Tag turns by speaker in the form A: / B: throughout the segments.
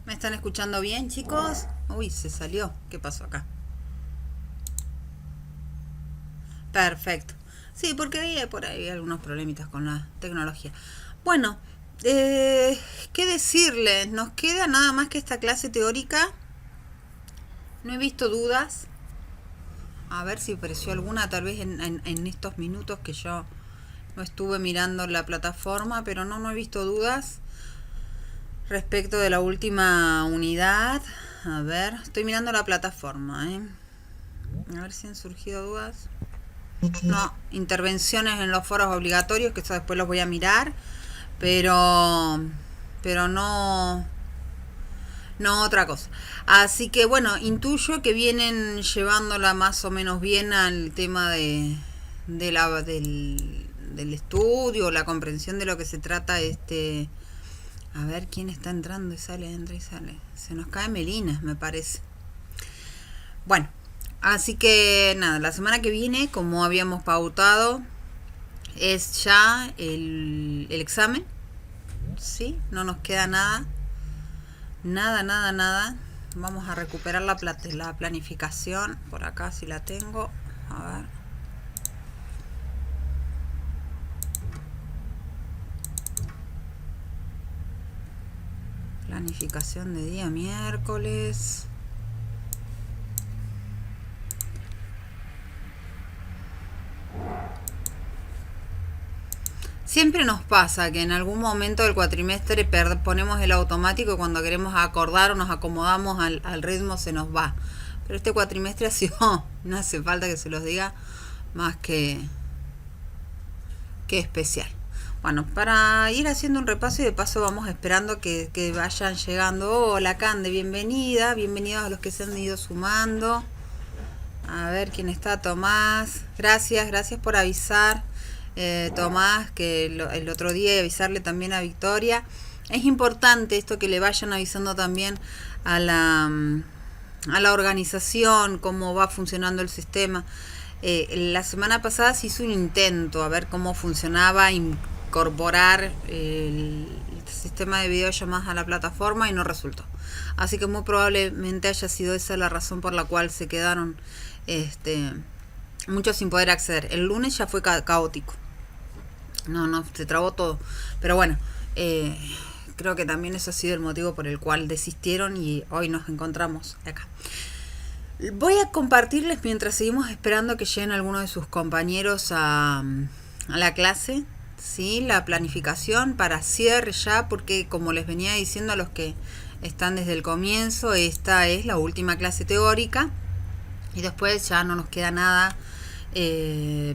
A: ¿Me están escuchando bien, chicos? Uy, se salió. ¿Qué pasó acá? Perfecto. Sí, porque hay por ahí algunos problemitas con la tecnología. Bueno, ¿qué decirles? Nos queda nada más que esta clase teórica. No he visto dudas. A ver si apareció alguna, tal vez en estos minutos que yo no estuve mirando la plataforma, pero no he visto dudas respecto de la última unidad. A ver, estoy mirando la plataforma, ¿eh? A ver si han surgido dudas. No, intervenciones en los foros obligatorios, que eso después los voy a mirar, pero no otra cosa. Así que bueno, intuyo que vienen llevándola más o menos bien al tema del estudio, la comprensión de lo que se trata este. A ver quién está entrando y sale, entra y sale. Se nos cae Melina, me parece. Bueno, así que nada, la semana que viene, como habíamos pautado, es ya el examen. ¿Sí? No nos queda nada. Nada. Vamos a recuperar la planificación. Por acá si la tengo. A ver. Planificación de día miércoles. Siempre nos pasa que en algún momento del cuatrimestre ponemos el automático y cuando queremos acordar o nos acomodamos al ritmo se nos va. Pero este cuatrimestre ha sido, no hace falta que se los diga, más que especial. Bueno, para ir haciendo un repaso y de paso vamos esperando que vayan llegando. Hola Cande, bienvenida, bienvenidos a los que se han ido sumando. A ver quién está, Tomás. Gracias por avisar. Tomás, que el otro día y avisarle también a Victoria. Es importante esto que le vayan avisando también a la organización, cómo va funcionando el sistema. La semana pasada se hizo un intento a ver cómo funcionaba incorporar el sistema de videollamadas a la plataforma y no resultó. Así que muy probablemente haya sido esa la razón por la cual se quedaron muchos sin poder acceder. El lunes ya fue caótico. No, se trabó todo. Pero bueno, creo que también eso ha sido el motivo por el cual desistieron y hoy nos encontramos acá. Voy a compartirles mientras seguimos esperando que lleguen algunos de sus compañeros a la clase, ¿sí? La planificación para cierre ya, porque como les venía diciendo a los que están desde el comienzo, esta es la última clase teórica y después ya no nos queda nada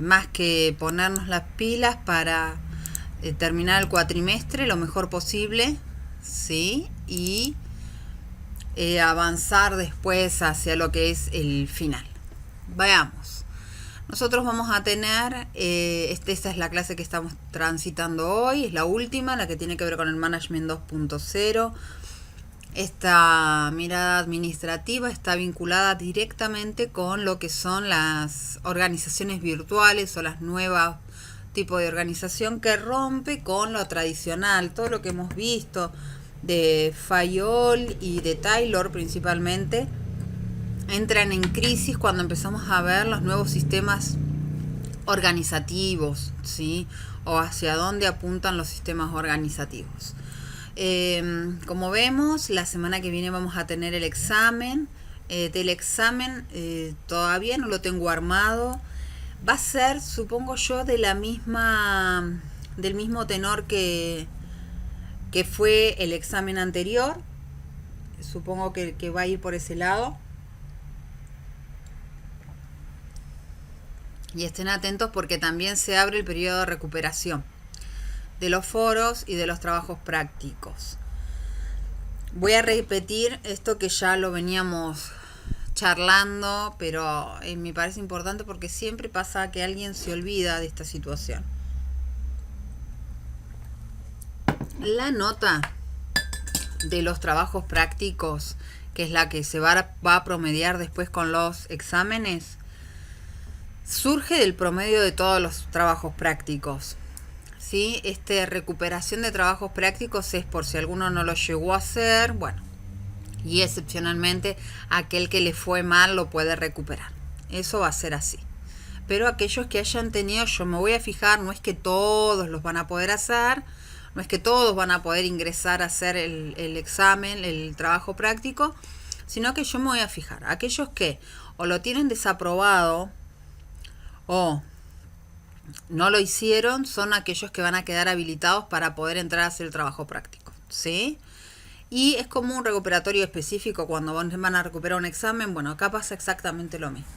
A: más que ponernos las pilas para terminar el cuatrimestre lo mejor posible, ¿sí? Y avanzar después hacia lo que es el final. Veamos. Nosotros vamos a tener, esta es la clase que estamos transitando hoy, es la última, la que tiene que ver con el Management 2.0. Esta mirada administrativa está vinculada directamente con lo que son las organizaciones virtuales o las nuevas tipos de organización que rompe con lo tradicional, todo lo que hemos visto de Fayol y de Taylor principalmente, entran en crisis cuando empezamos a ver los nuevos sistemas organizativos, ¿sí? O hacia dónde apuntan los sistemas organizativos. Como vemos, la semana que viene vamos a tener el examen. Del examen todavía no lo tengo armado. Va a ser, supongo yo, del mismo tenor que fue el examen anterior. Supongo que va a ir por ese lado. Y estén atentos porque también se abre el periodo de recuperación de los foros y de los trabajos prácticos. Voy a repetir esto que ya lo veníamos charlando, pero me parece importante porque siempre pasa que alguien se olvida de esta situación. La nota de los trabajos prácticos, que es la que se va a promediar después con los exámenes, surge del promedio de todos los trabajos prácticos. ¿Sí? Recuperación de trabajos prácticos es por si alguno no lo llegó a hacer. Bueno, y excepcionalmente aquel que le fue mal lo puede recuperar. Eso va a ser así. Pero aquellos que hayan tenido, yo me voy a fijar, no es que todos los van a poder hacer, no es que todos van a poder ingresar a hacer el examen, el trabajo práctico, sino que yo me voy a fijar. Aquellos que o lo tienen desaprobado o no lo hicieron, son aquellos que van a quedar habilitados para poder entrar a hacer el trabajo práctico, ¿sí? Y es como un recuperatorio específico cuando van a recuperar un examen. Bueno, acá pasa exactamente lo mismo.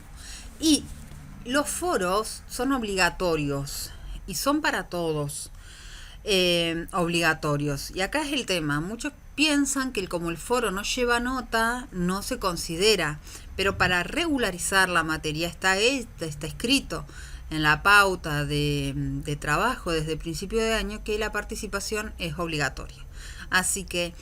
A: Y los foros son obligatorios y son para todos obligatorios. Y acá es el tema. Muchos piensan que como el foro no lleva nota, no se considera. Pero para regularizar la materia está escrito en la pauta de trabajo desde el principio de año que la participación es obligatoria. Así que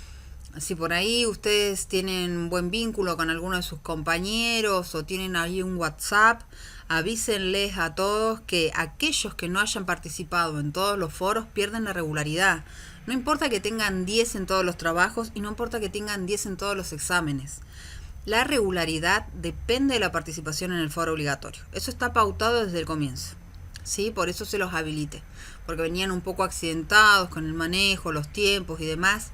A: si por ahí ustedes tienen buen vínculo con alguno de sus compañeros o tienen ahí un WhatsApp, avísenles a todos que aquellos que no hayan participado en todos los foros pierden la regularidad. No importa que tengan 10 en todos los trabajos y no importa que tengan 10 en todos los exámenes. La regularidad depende de la participación en el foro obligatorio. Eso está pautado desde el comienzo, ¿sí? Por eso se los habilite, porque venían un poco accidentados con el manejo, los tiempos y demás.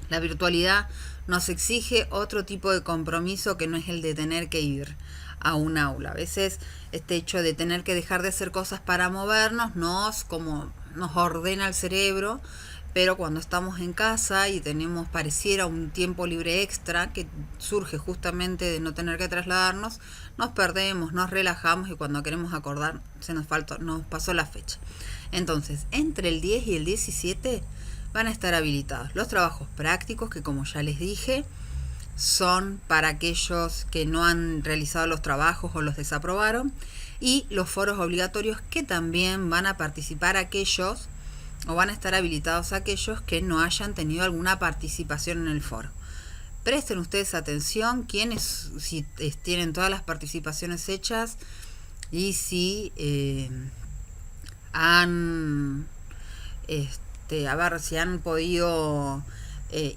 A: La virtualidad nos exige otro tipo de compromiso que no es el de tener que ir a un aula. A veces este hecho de tener que dejar de hacer cosas para movernos nos ordena el cerebro, pero cuando estamos en casa y tenemos, pareciera, un tiempo libre extra que surge justamente de no tener que trasladarnos, nos perdemos, nos relajamos y cuando queremos acordar nos pasó la fecha. Entonces, entre el 10 y el 17 van a estar habilitados los trabajos prácticos, que como ya les dije, son para aquellos que no han realizado los trabajos o los desaprobaron, y los foros obligatorios, que también van a participar aquellos, o van a estar habilitados aquellos que no hayan tenido alguna participación en el foro. Presten ustedes atención si tienen todas las participaciones hechas y si si han podido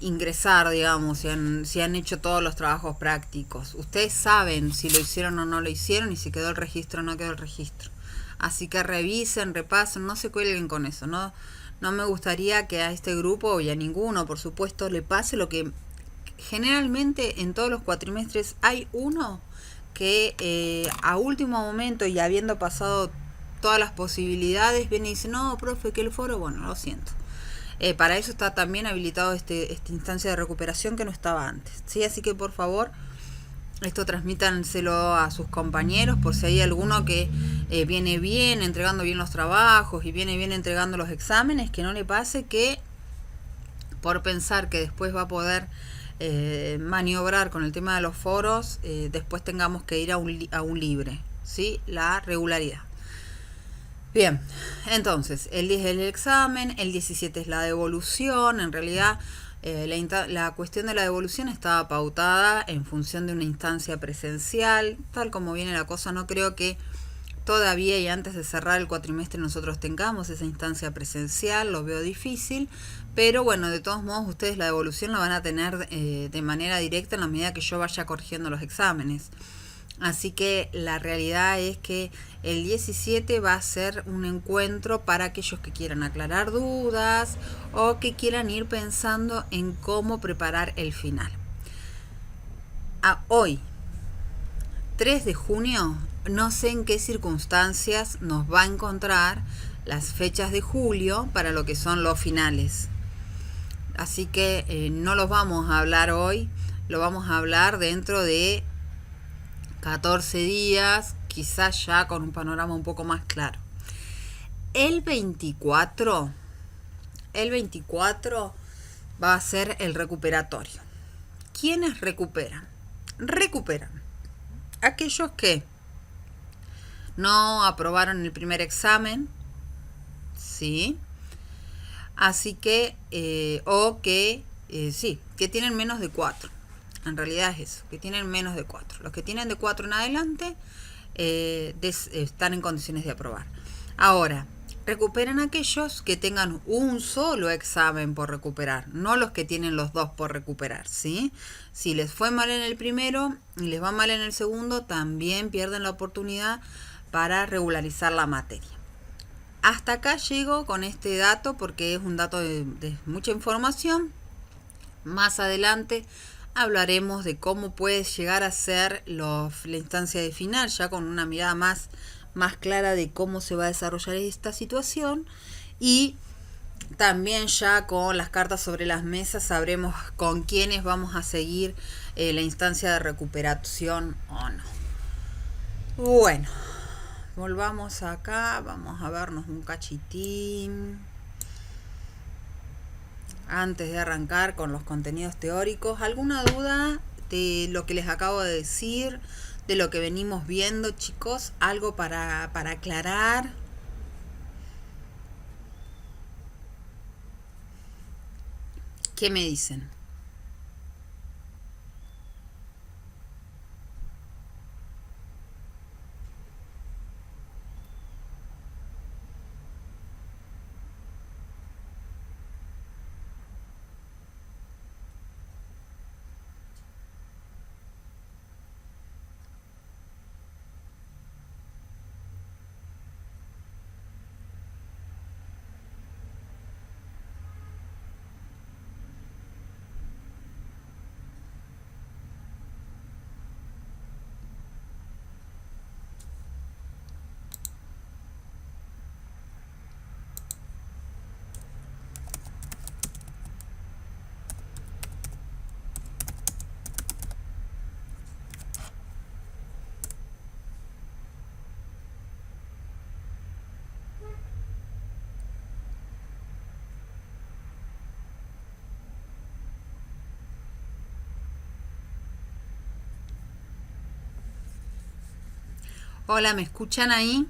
A: ingresar, digamos, si han hecho todos los trabajos prácticos. Ustedes saben si lo hicieron o no lo hicieron y si quedó el registro o no quedó el registro. Así que revisen, repasen, no se cuelguen con eso. No me gustaría que a este grupo y a ninguno, por supuesto, le pase lo que generalmente en todos los cuatrimestres hay uno que a último momento y habiendo pasado todas las posibilidades viene y dice: no, profe, que el foro, bueno, lo siento. Para eso está también habilitado esta instancia de recuperación que no estaba antes, ¿sí? Así que por favor, esto transmítanselo a sus compañeros por si hay alguno que viene bien, entregando bien los trabajos y viene bien entregando los exámenes, que no le pase que por pensar que después va a poder maniobrar con el tema de los foros, después tengamos que ir a un libre, ¿sí? La regularidad. Bien, entonces, el 10 es el examen, el 17 es la devolución. En realidad, la cuestión de la devolución estaba pautada en función de una instancia presencial. Tal como viene la cosa, no creo que todavía y antes de cerrar el cuatrimestre nosotros tengamos esa instancia presencial, lo veo difícil. Pero bueno, de todos modos, ustedes la devolución la van a tener de manera directa en la medida que yo vaya corrigiendo los exámenes. Así que la realidad es que el 17 va a ser un encuentro para aquellos que quieran aclarar dudas o que quieran ir pensando en cómo preparar el final. Hoy, 3 de junio, no sé en qué circunstancias nos va a encontrar las fechas de julio para lo que son los finales. Así que no los vamos a hablar hoy, lo vamos a hablar dentro de 14 días, quizás ya con un panorama un poco más claro. El 24 va a ser el recuperatorio. ¿Quiénes recuperan? Recuperan aquellos que no aprobaron el primer examen, ¿sí? Así que, que tienen menos de 4. En realidad es eso, que tienen menos de 4. Los que tienen de 4 en adelante están en condiciones de aprobar. Ahora, recuperen aquellos que tengan un solo examen por recuperar, no los que tienen los dos por recuperar, ¿sí? Si les fue mal en el primero y les va mal en el segundo, también pierden la oportunidad para regularizar la materia. Hasta acá llego con este dato porque es un dato de mucha información. Más adelante hablaremos de cómo puede llegar a ser la instancia de final, ya con una mirada más clara de cómo se va a desarrollar esta situación, y también ya con las cartas sobre las mesas sabremos con quiénes vamos a seguir la instancia de recuperación o no. Bueno, volvamos acá, vamos a vernos un cachitín antes de arrancar con los contenidos teóricos. ¿Alguna duda de lo que les acabo de decir, de lo que venimos viendo, chicos? ¿Algo para aclarar? ¿Qué me dicen? Hola, ¿me escuchan ahí?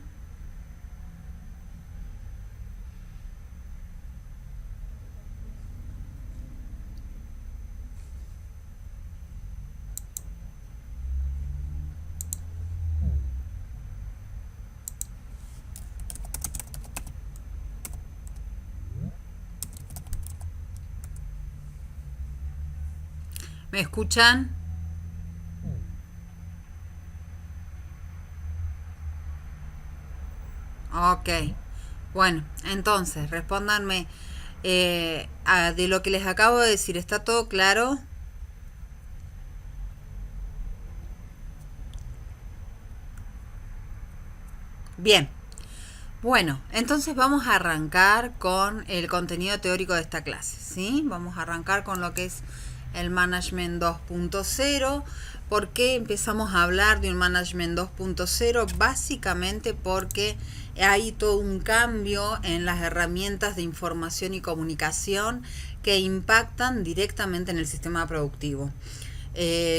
A: ¿Me escuchan? Ok. Bueno, entonces, respóndanme de lo que les acabo de decir. ¿Está todo claro? Bien. Bueno, entonces vamos a arrancar con el contenido teórico de esta clase, ¿sí? Vamos a arrancar con lo que es el Management 2.0. ¿Por qué empezamos a hablar de un Management 2.0? Básicamente porque hay todo un cambio en las herramientas de información y comunicación que impactan directamente en el sistema productivo.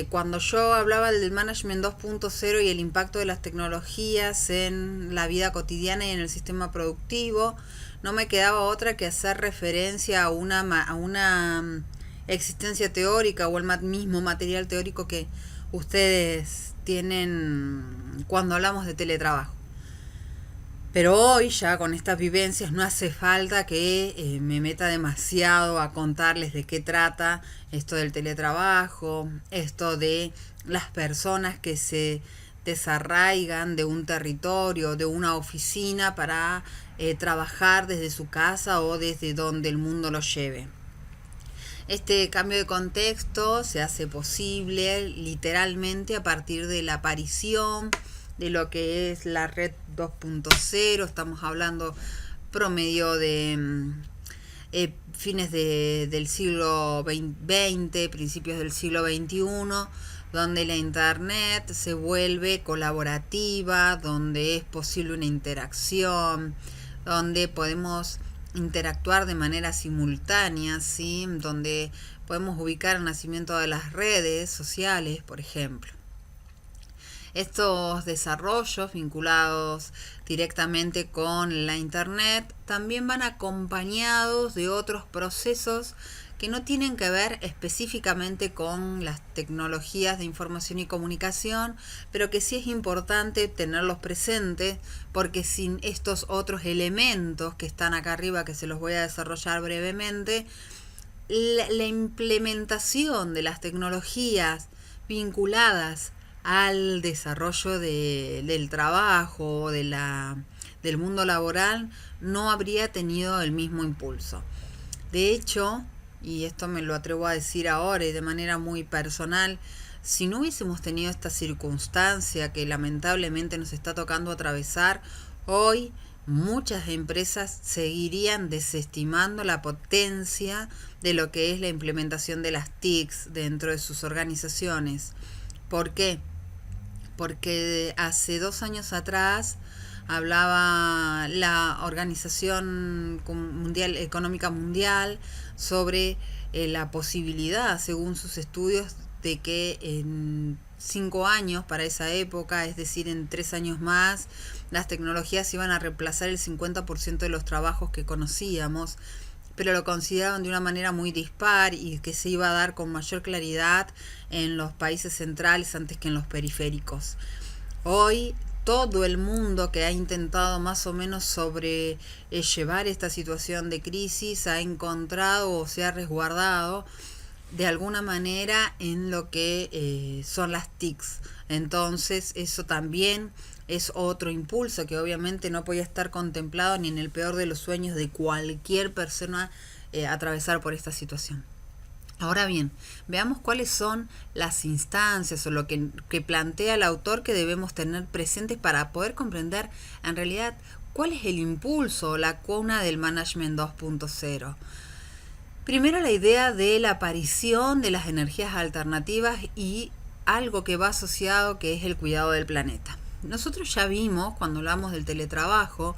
A: Cuando yo hablaba del Management 2.0 y el impacto de las tecnologías en la vida cotidiana y en el sistema productivo, no me quedaba otra que hacer referencia a una existencia teórica o el mismo material teórico que ustedes tienen cuando hablamos de teletrabajo. Pero hoy ya con estas vivencias no hace falta que me meta demasiado a contarles de qué trata esto del teletrabajo, esto de las personas que se desarraigan de un territorio, de una oficina para trabajar desde su casa o desde donde el mundo los lleve. Este cambio de contexto se hace posible literalmente a partir de la aparición de lo que es la red 2.0. Estamos hablando promedio de fines del siglo XX, principios del siglo XXI, donde la internet se vuelve colaborativa, donde es posible una interacción, donde podemos interactuar de manera simultánea, ¿sí? Donde podemos ubicar el nacimiento de las redes sociales, por ejemplo. Estos desarrollos vinculados directamente con la internet también van acompañados de otros procesos que no tienen que ver específicamente con las tecnologías de información y comunicación, pero que sí es importante tenerlos presentes, porque sin estos otros elementos que están acá arriba, que se los voy a desarrollar brevemente, la implementación de las tecnologías vinculadas al desarrollo del trabajo, del mundo laboral, no habría tenido el mismo impulso. De hecho, y esto me lo atrevo a decir ahora y de manera muy personal, si no hubiésemos tenido esta circunstancia que lamentablemente nos está tocando atravesar, hoy muchas empresas seguirían desestimando la potencia de lo que es la implementación de las TICs dentro de sus organizaciones. ¿Por qué? Porque hace 2 años atrás hablaba la Organización Económica Mundial sobre la posibilidad, según sus estudios, de que en 5 años para esa época, es decir, en 3 años más, las tecnologías iban a reemplazar el 50% de los trabajos que conocíamos, pero lo consideraban de una manera muy dispar y que se iba a dar con mayor claridad en los países centrales antes que en los periféricos. Hoy todo el mundo que ha intentado más o menos sobrellevar esta situación de crisis ha encontrado o se ha resguardado de alguna manera en lo que son las TICs. Entonces eso también es otro impulso que obviamente no podía estar contemplado ni en el peor de los sueños de cualquier persona atravesar por esta situación. Ahora bien, veamos cuáles son las instancias o lo que plantea el autor que debemos tener presentes para poder comprender en realidad cuál es el impulso o la cuna del Management 2.0. Primero, la idea de la aparición de las energías alternativas y algo que va asociado, que es el cuidado del planeta. Nosotros ya vimos, cuando hablamos del teletrabajo,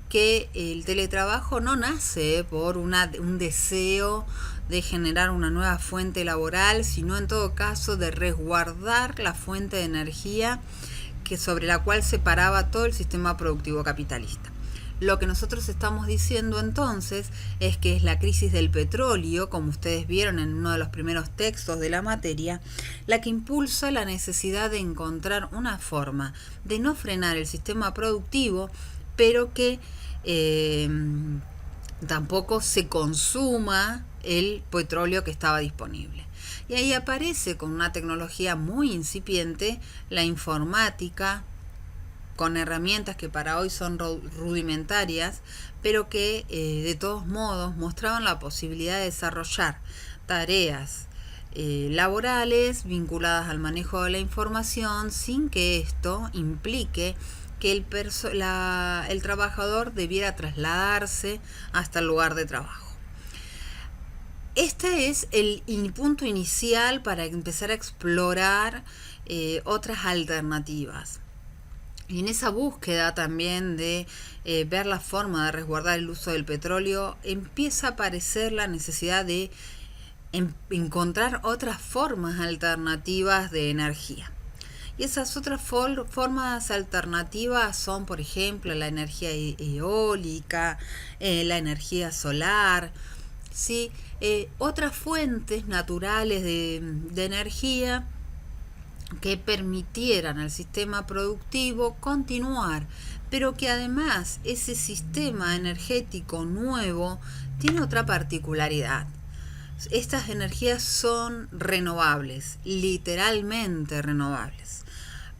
A: que el teletrabajo no nace por un deseo de generar una nueva fuente laboral, sino en todo caso de resguardar la fuente de energía sobre la cual se paraba todo el sistema productivo capitalista. Lo que nosotros estamos diciendo entonces es que es la crisis del petróleo, como ustedes vieron en uno de los primeros textos de la materia, la que impulsa la necesidad de encontrar una forma de no frenar el sistema productivo, pero que tampoco se consuma el petróleo que estaba disponible. Y ahí aparece con una tecnología muy incipiente la informática, con herramientas que para hoy son rudimentarias, pero que de todos modos mostraban la posibilidad de desarrollar tareas laborales vinculadas al manejo de la información sin que esto implique que el trabajador debiera trasladarse hasta el lugar de trabajo. Este es el punto inicial para empezar a explorar otras alternativas. Y en esa búsqueda también de ver la forma de resguardar el uso del petróleo, empieza a aparecer la necesidad de encontrar otras formas alternativas de energía. Y esas otras formas alternativas son, por ejemplo, la energía eólica, la energía solar, ¿sí? Otras fuentes naturales de energía que permitieran al sistema productivo continuar, pero que además ese sistema energético nuevo tiene otra particularidad. Estas energías son renovables, literalmente renovables.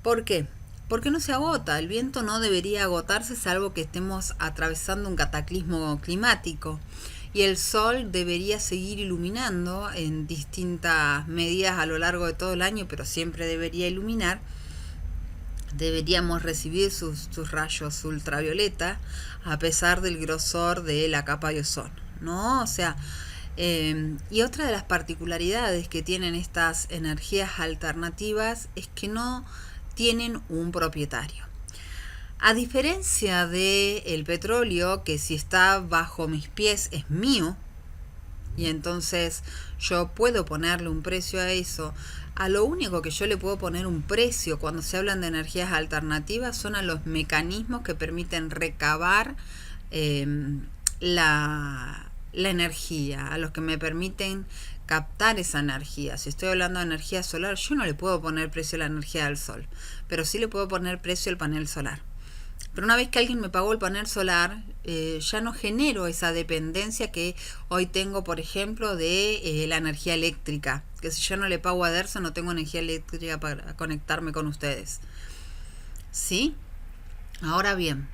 A: ¿Por qué? Porque no se agota, el viento no debería agotarse salvo que estemos atravesando un cataclismo climático. Y el sol debería seguir iluminando en distintas medidas a lo largo de todo el año, pero siempre debería iluminar. Deberíamos recibir sus rayos ultravioleta a pesar del grosor de la capa de ozono, ¿no? O sea, y otra de las particularidades que tienen estas energías alternativas es que no tienen un propietario. A diferencia del petróleo, que si está bajo mis pies es mío, y entonces yo puedo ponerle un precio a eso, a lo único que yo le puedo poner un precio cuando se hablan de energías alternativas son a los mecanismos que permiten recabar la energía, a los que me permiten captar esa energía. Si estoy hablando de energía solar, yo no le puedo poner precio a la energía del sol, pero sí le puedo poner precio al panel solar. Pero una vez que alguien me pagó el panel solar, ya no genero esa dependencia que hoy tengo, por ejemplo, de la energía eléctrica. Que si yo no le pago a Dersa, no tengo energía eléctrica para conectarme con ustedes. ¿Sí? Ahora bien,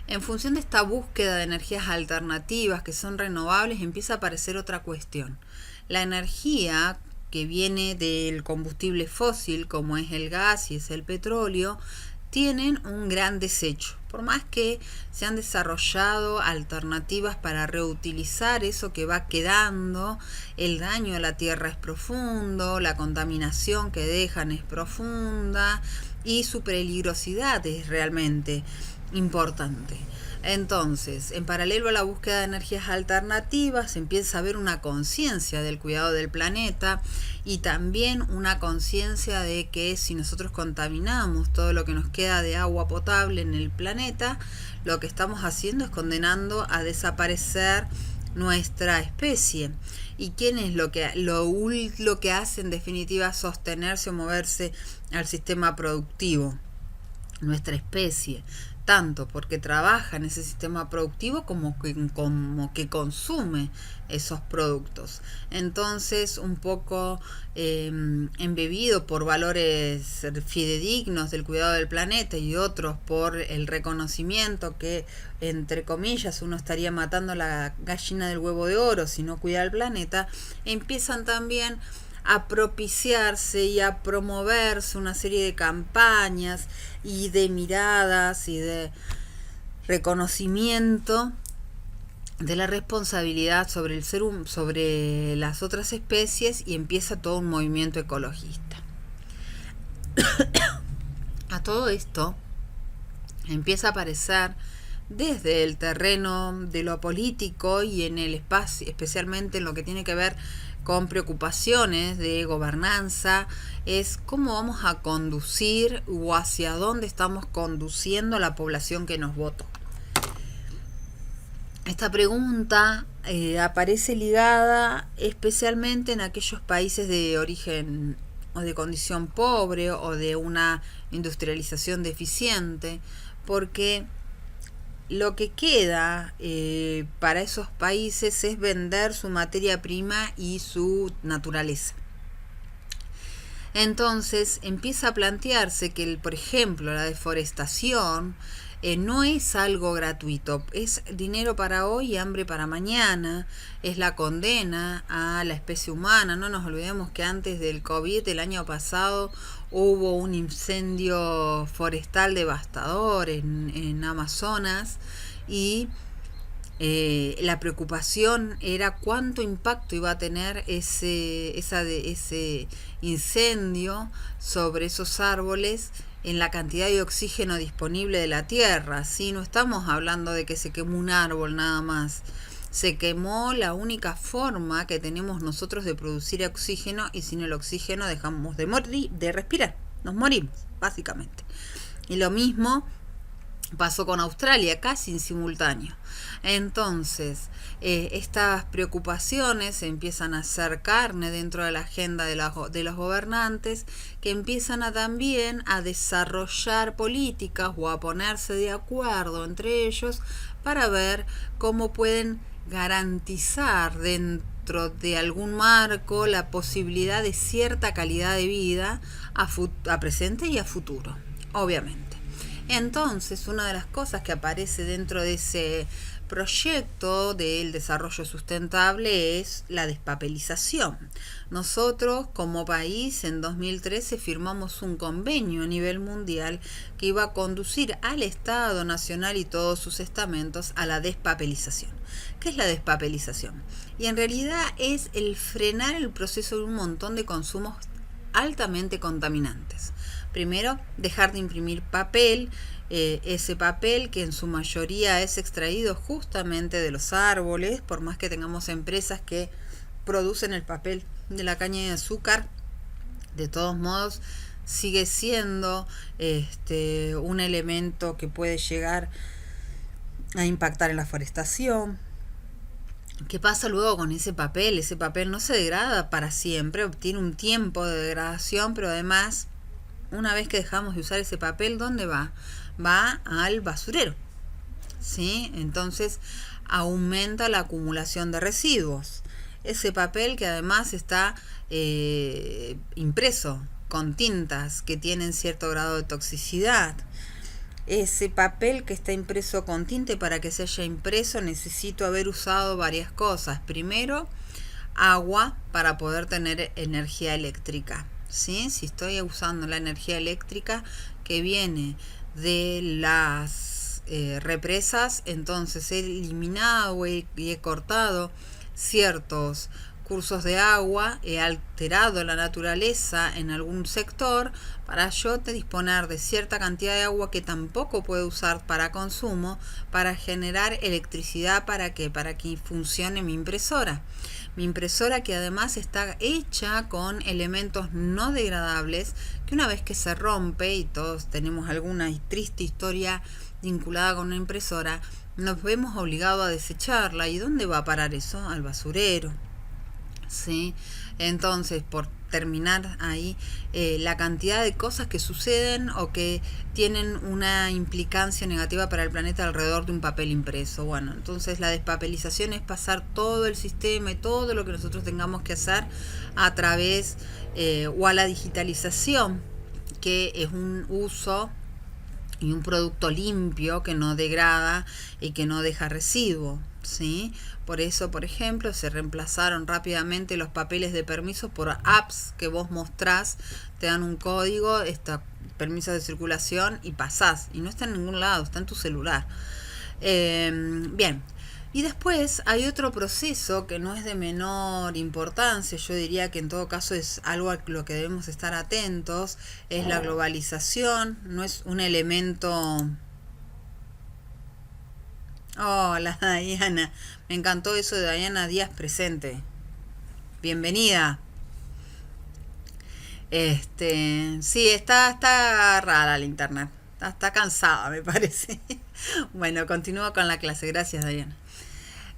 A: en función de esta búsqueda de energías alternativas que son renovables, empieza a aparecer otra cuestión. La energía que viene del combustible fósil, como es el gas y es el petróleo, tienen un gran desecho. Por más que se han desarrollado alternativas para reutilizar eso que va quedando, el daño a la tierra es profundo, la contaminación que dejan es profunda y su peligrosidad es realmente importante. Entonces, en paralelo a la búsqueda de energías alternativas, empieza a haber una conciencia del cuidado del planeta y también una conciencia de que si nosotros contaminamos todo lo que nos queda de agua potable en el planeta, lo que estamos haciendo es condenando a desaparecer nuestra especie. ¿Y quién es lo que hace en definitiva sostenerse o moverse al sistema productivo? Nuestra especie, tanto porque trabaja en ese sistema productivo como que consume esos productos. Entonces, un poco embebido por valores fidedignos del cuidado del planeta y otros por el reconocimiento que, entre comillas, uno estaría matando la gallina del huevo de oro si no cuida el planeta, empiezan también a propiciarse y a promoverse una serie de campañas y de miradas y de reconocimiento de la responsabilidad sobre el ser sobre las otras especies, y empieza todo un movimiento ecologista. A todo esto empieza a aparecer desde el terreno de lo político y en el espacio, especialmente en lo que tiene que ver con preocupaciones de gobernanza, es cómo vamos a conducir o hacia dónde estamos conduciendo a la población que nos votó. Esta pregunta aparece ligada especialmente en aquellos países de origen o de condición pobre o de una industrialización deficiente, porque lo que queda para esos países es vender su materia prima y su naturaleza. Entonces empieza a plantearse que, por ejemplo, la deforestación no es algo gratuito, es dinero para hoy y hambre para mañana, es la condena a la especie humana. No nos olvidemos que antes del COVID, el año pasado, hubo un incendio forestal devastador en Amazonas, y la preocupación era cuánto impacto iba a tener ese incendio sobre esos árboles en la cantidad de oxígeno disponible de la tierra. ¿Sí? No estamos hablando de que se quemó un árbol nada más. Se quemó la única forma que tenemos nosotros de producir oxígeno, y sin el oxígeno dejamos de respirar, nos morimos, básicamente. Y lo mismo pasó con Australia, casi en simultáneo. Entonces, estas preocupaciones empiezan a ser carne dentro de la agenda de los gobernantes, que empiezan también a desarrollar políticas o a ponerse de acuerdo entre ellos para ver cómo pueden garantizar dentro de algún marco la posibilidad de cierta calidad de vida a presente y a futuro, obviamente. Entonces, una de las cosas que aparece dentro de ese proyecto del desarrollo sustentable es la despapelización. Nosotros, como país, en 2013 firmamos un convenio a nivel mundial que iba a conducir al Estado Nacional y todos sus estamentos a la despapelización. ¿Qué es la despapelización? Y en realidad es el frenar el proceso de un montón de consumos altamente contaminantes. Primero, dejar de imprimir papel, ese papel que en su mayoría es extraído justamente de los árboles, por más que tengamos empresas que producen el papel de la caña de azúcar, de todos modos sigue siendo un elemento que puede llegar a impactar en la forestación. ¿Qué pasa luego con ese papel? Ese papel no se degrada para siempre, tiene un tiempo de degradación, pero además, una vez que dejamos de usar ese papel, ¿dónde va? Va al basurero, ¿sí? Entonces aumenta la acumulación de residuos. Ese papel que además está impreso con tintas que tienen cierto grado de toxicidad. Ese papel que está impreso con tinta, para que se haya impreso necesito haber usado varias cosas. Primero, agua para poder tener energía eléctrica, ¿sí? Si estoy usando la energía eléctrica que viene de las represas, entonces he eliminado y he cortado ciertos cursos de agua, he alterado la naturaleza en algún sector para yo disponer de cierta cantidad de agua que tampoco puedo usar para consumo, para generar electricidad. ¿Para qué? Para que funcione mi impresora. Mi impresora, que además está hecha con elementos no degradables, que una vez que se rompe, y todos tenemos alguna triste historia vinculada con una impresora, nos vemos obligados a desecharla. ¿Y dónde va a parar eso? Al basurero, ¿sí? Entonces, por terminar ahí, la cantidad de cosas que suceden o que tienen una implicancia negativa para el planeta alrededor de un papel impreso. Bueno, entonces la despapelización es pasar todo el sistema y todo lo que nosotros tengamos que hacer a través o a la digitalización, que es un uso y un producto limpio que no degrada y que no deja residuo, ¿sí? Por eso, por ejemplo, se reemplazaron rápidamente los papeles de permisos por apps que vos mostrás, te dan un código, permiso de circulación, y pasás, y no está en ningún lado, está en tu celular. Bien. Y después hay otro proceso que no es de menor importancia, yo diría que en todo caso es algo a lo que debemos estar atentos, es la globalización. No es un elemento... Hola, Diana, me encantó eso de Diana Díaz presente. Bienvenida. Sí, está rara la internet, está cansada, me parece. Bueno, continúo con la clase, gracias, Diana.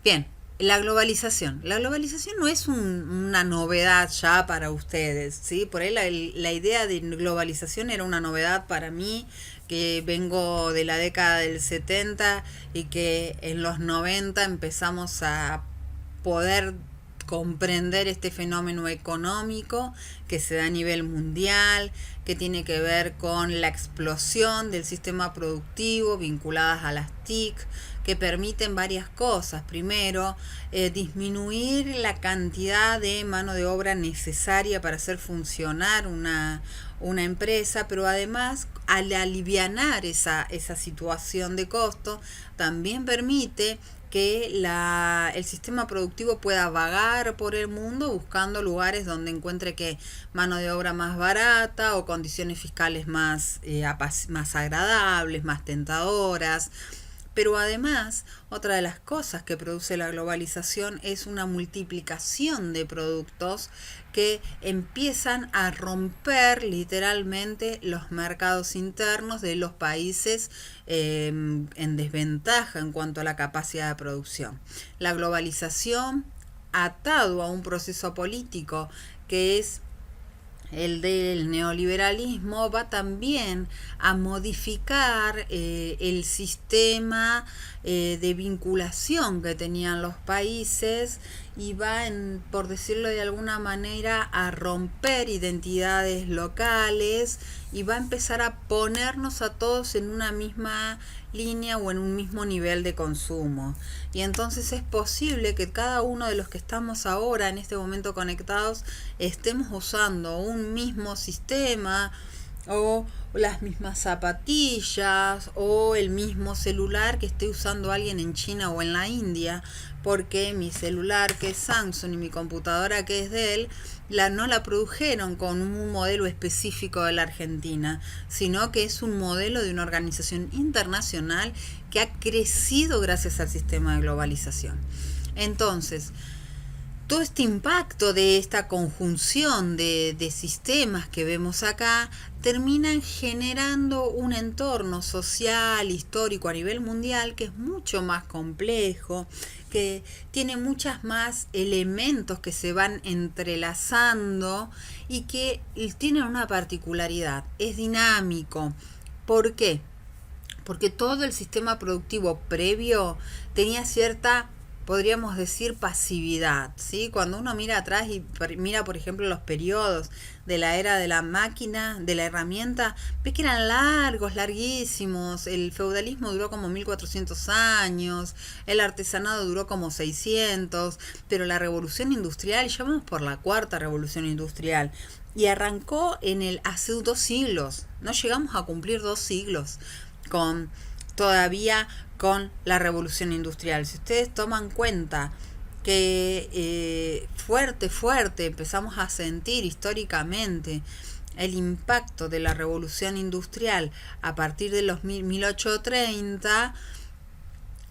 A: Bien, la globalización. La globalización no es una novedad ya para ustedes, ¿sí? Por ahí la idea de globalización era una novedad para mí, que vengo de la década del 70 y que en los 90 empezamos a poder comprender este fenómeno económico que se da a nivel mundial, que tiene que ver con la explosión del sistema productivo vinculadas a las TIC, que permiten varias cosas. Primero, disminuir la cantidad de mano de obra necesaria para hacer funcionar una empresa, pero además, al alivianar esa situación de costo, también permite que el sistema productivo pueda vagar por el mundo buscando lugares donde encuentre que mano de obra más barata o condiciones fiscales más agradables, más tentadoras. Pero además, otra de las cosas que produce la globalización es una multiplicación de productos que empiezan a romper literalmente los mercados internos de los países en desventaja en cuanto a la capacidad de producción. La globalización, atado a un proceso político que es el del neoliberalismo, va también a modificar el sistema de vinculación que tenían los países, y va, por decirlo de alguna manera, a romper identidades locales, y va a empezar a ponernos a todos en una misma línea o en un mismo nivel de consumo. Y entonces es posible que cada uno de los que estamos ahora en este momento conectados estemos usando un mismo sistema, o las mismas zapatillas, o el mismo celular que esté usando alguien en China o en la India, porque mi celular, que es Samsung, y mi computadora, que es Dell, no la produjeron con un modelo específico de la Argentina, sino que es un modelo de una organización internacional que ha crecido gracias al sistema de globalización. Entonces, todo este impacto de esta conjunción de sistemas que vemos acá terminan generando un entorno social, histórico a nivel mundial que es mucho más complejo, que tiene muchas más elementos que se van entrelazando y que tienen una particularidad, es dinámico. ¿Por qué? Porque todo el sistema productivo previo tenía cierta, podríamos decir, pasividad, ¿sí? Cuando uno mira atrás y mira, por ejemplo, los periodos de la era de la máquina, de la herramienta, ves que eran largos, larguísimos. El feudalismo duró como 1400 años, el artesanado duró como 600, pero la revolución industrial, ya vamos por la cuarta revolución industrial, y arrancó hace 2 siglos, no llegamos a cumplir 2 siglos todavía con la revolución industrial. Si ustedes toman cuenta que fuerte empezamos a sentir históricamente el impacto de la revolución industrial a partir de los 1830,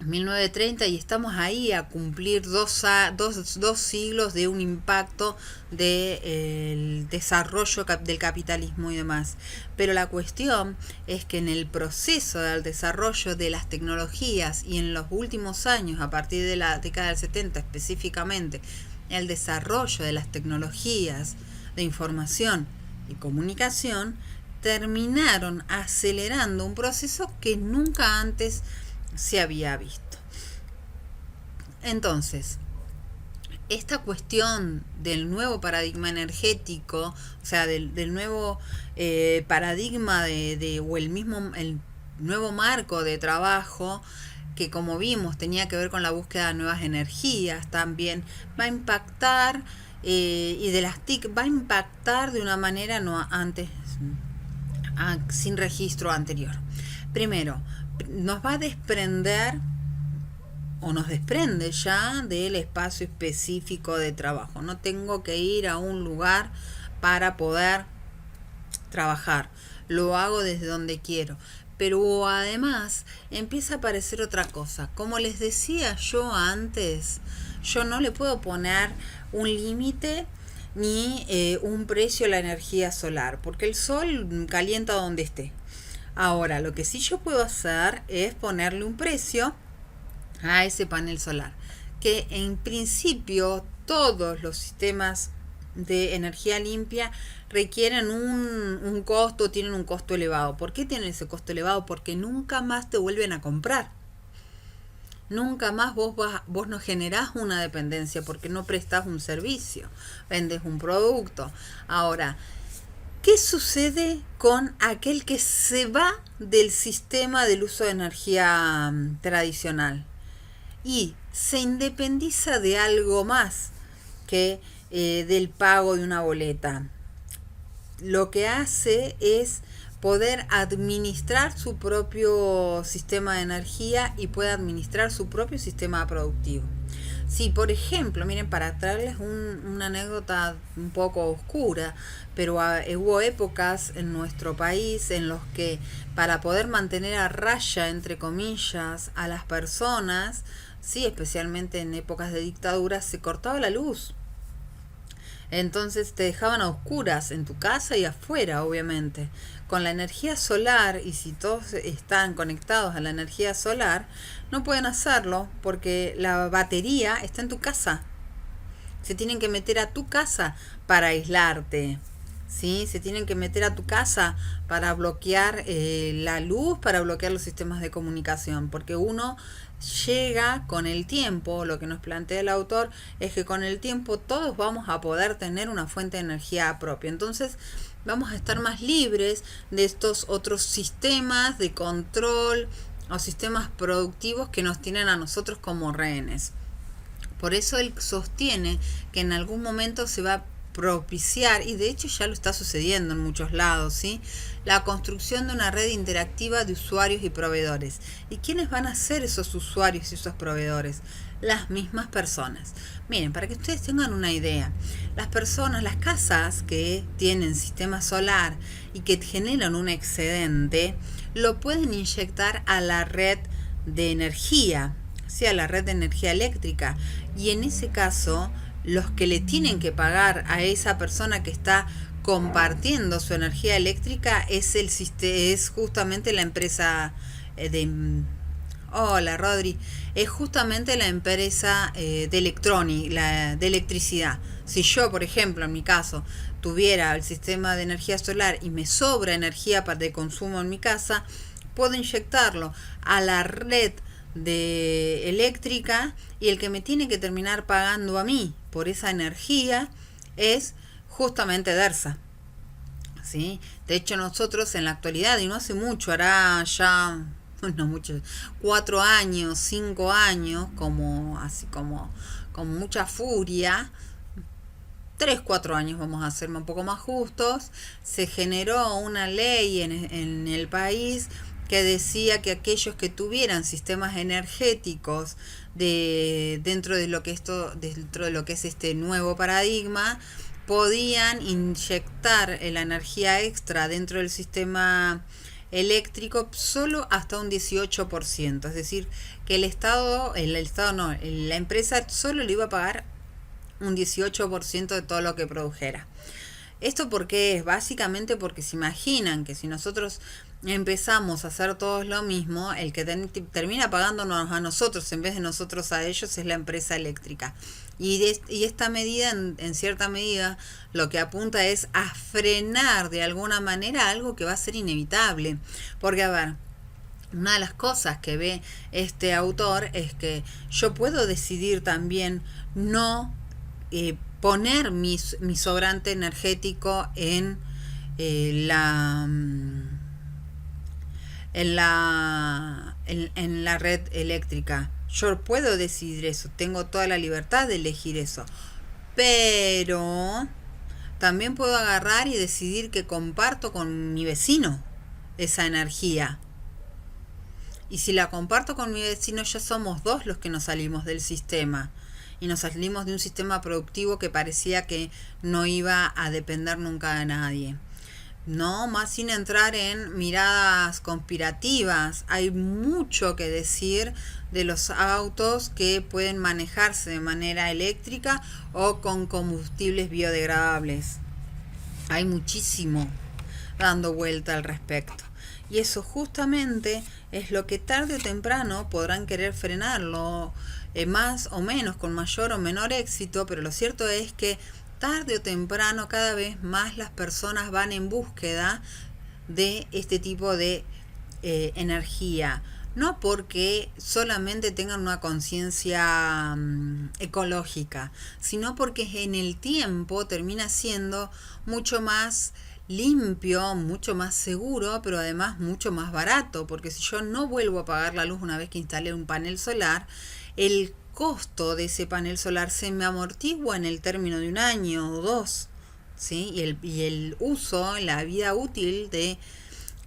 A: 1930, y estamos ahí a cumplir dos siglos de un impacto del desarrollo del capitalismo y demás. Pero la cuestión es que en el proceso del desarrollo de las tecnologías y en los últimos años, a partir de la década del 70 específicamente, el desarrollo de las tecnologías de información y comunicación terminaron acelerando un proceso que nunca antes se había visto. Entonces, esta cuestión del nuevo paradigma energético, o sea, del nuevo paradigma o el nuevo marco de trabajo, que como vimos tenía que ver con la búsqueda de nuevas energías, también va a impactar, y de las TIC va a impactar de una manera sin registro anterior. Primero, nos va a desprender o nos desprende ya del espacio específico de trabajo. No tengo que ir a un lugar para poder trabajar, lo hago desde donde quiero. Pero además empieza a aparecer otra cosa. Como les decía yo antes, yo no le puedo poner un límite ni un precio a la energía solar, porque el sol calienta donde esté. Ahora, lo que sí yo puedo hacer es ponerle un precio a ese panel solar, que en principio todos los sistemas de energía limpia requieren un costo, tienen un costo elevado. ¿Por qué tienen ese costo elevado? Porque nunca más te vuelven a comprar. Nunca más vos no generás una dependencia porque no prestás un servicio, vendes un producto. Ahora, ¿qué sucede con aquel que se va del sistema del uso de energía tradicional y se independiza de algo más que del pago de una boleta? Lo que hace es poder administrar su propio sistema de energía y puede administrar su propio sistema productivo. Si, por ejemplo, miren, para traerles una anécdota un poco oscura, pero hubo épocas en nuestro país en los que para poder mantener a raya, entre comillas, a las personas, sí, especialmente en épocas de dictadura, se cortaba la luz. Entonces te dejaban a oscuras en tu casa y afuera, obviamente. Con la energía solar, y si todos están conectados a la energía solar, no pueden hacerlo porque la batería está en tu casa. Se tienen que meter a tu casa para aislarte, ¿sí? Se tienen que meter a tu casa para bloquear la luz, para bloquear los sistemas de comunicación, porque uno llega con el tiempo. Lo que nos plantea el autor es que con el tiempo todos vamos a poder tener una fuente de energía propia. Entonces vamos a estar más libres de estos otros sistemas de control o sistemas productivos que nos tienen a nosotros como rehenes. Por eso él sostiene que en algún momento se va a propiciar, y de hecho ya lo está sucediendo en muchos lados, ¿sí?, la construcción de una red interactiva de usuarios y proveedores. ¿Y quiénes van a ser esos usuarios y esos proveedores? Las mismas personas. Miren, para que ustedes tengan una idea, las personas, las casas que tienen sistema solar y que generan un excedente, lo pueden inyectar a la red de energía, ¿sí?, a la red de energía eléctrica, y en ese caso los que le tienen que pagar a esa persona que está compartiendo su energía eléctrica es justamente la empresa de... Hola Rodri, es justamente la empresa de electricidad. Si yo, por ejemplo, en mi caso, tuviera el sistema de energía solar y me sobra energía de consumo en mi casa, puedo inyectarlo a la red de eléctrica y el que me tiene que terminar pagando a mí por esa energía es justamente DERSA. ¿Sí? De hecho, nosotros en la actualidad, y no hace mucho, hará ya, no mucho, 4 años, 5 años, así como con mucha furia, 3 4 años vamos a ser un poco más justos, se generó una ley en el país que decía que aquellos que tuvieran sistemas energéticos dentro de lo que es este nuevo paradigma, podían inyectar la energía extra dentro del sistema eléctrico solo hasta un 18%, es decir, que la empresa solo le iba a pagar un 18% de todo lo que produjera. ¿Esto por qué es? Básicamente porque se imaginan que si nosotros empezamos a hacer todos lo mismo, el que termina pagándonos a nosotros en vez de nosotros a ellos es la empresa eléctrica. Y esta medida, en cierta medida, lo que apunta es a frenar de alguna manera algo que va a ser inevitable. Porque, a ver, una de las cosas que ve este autor es que yo puedo decidir también no poner mi sobrante energético en la red eléctrica. Yo puedo decidir eso, tengo toda la libertad de elegir eso, pero también puedo agarrar y decidir que comparto con mi vecino esa energía. Y si la comparto con mi vecino, ya somos dos los que nos salimos del sistema. Y nos salimos de un sistema productivo que parecía que no iba a depender nunca de nadie. No, más sin entrar en miradas conspirativas. Hay mucho que decir de los autos que pueden manejarse de manera eléctrica o con combustibles biodegradables. Hay muchísimo dando vuelta al respecto. Y eso justamente es lo que tarde o temprano podrán querer frenarlo, más o menos, con mayor o menor éxito, pero lo cierto es que tarde o temprano cada vez más las personas van en búsqueda de este tipo de energía. No porque solamente tengan una conciencia ecológica, sino porque en el tiempo termina siendo mucho más limpio, mucho más seguro, pero además mucho más barato, porque si yo no vuelvo a pagar la luz una vez que instalé un panel solar, el costo de ese panel solar se me amortigua en el término de un año o dos, ¿sí? Y el uso, la vida útil de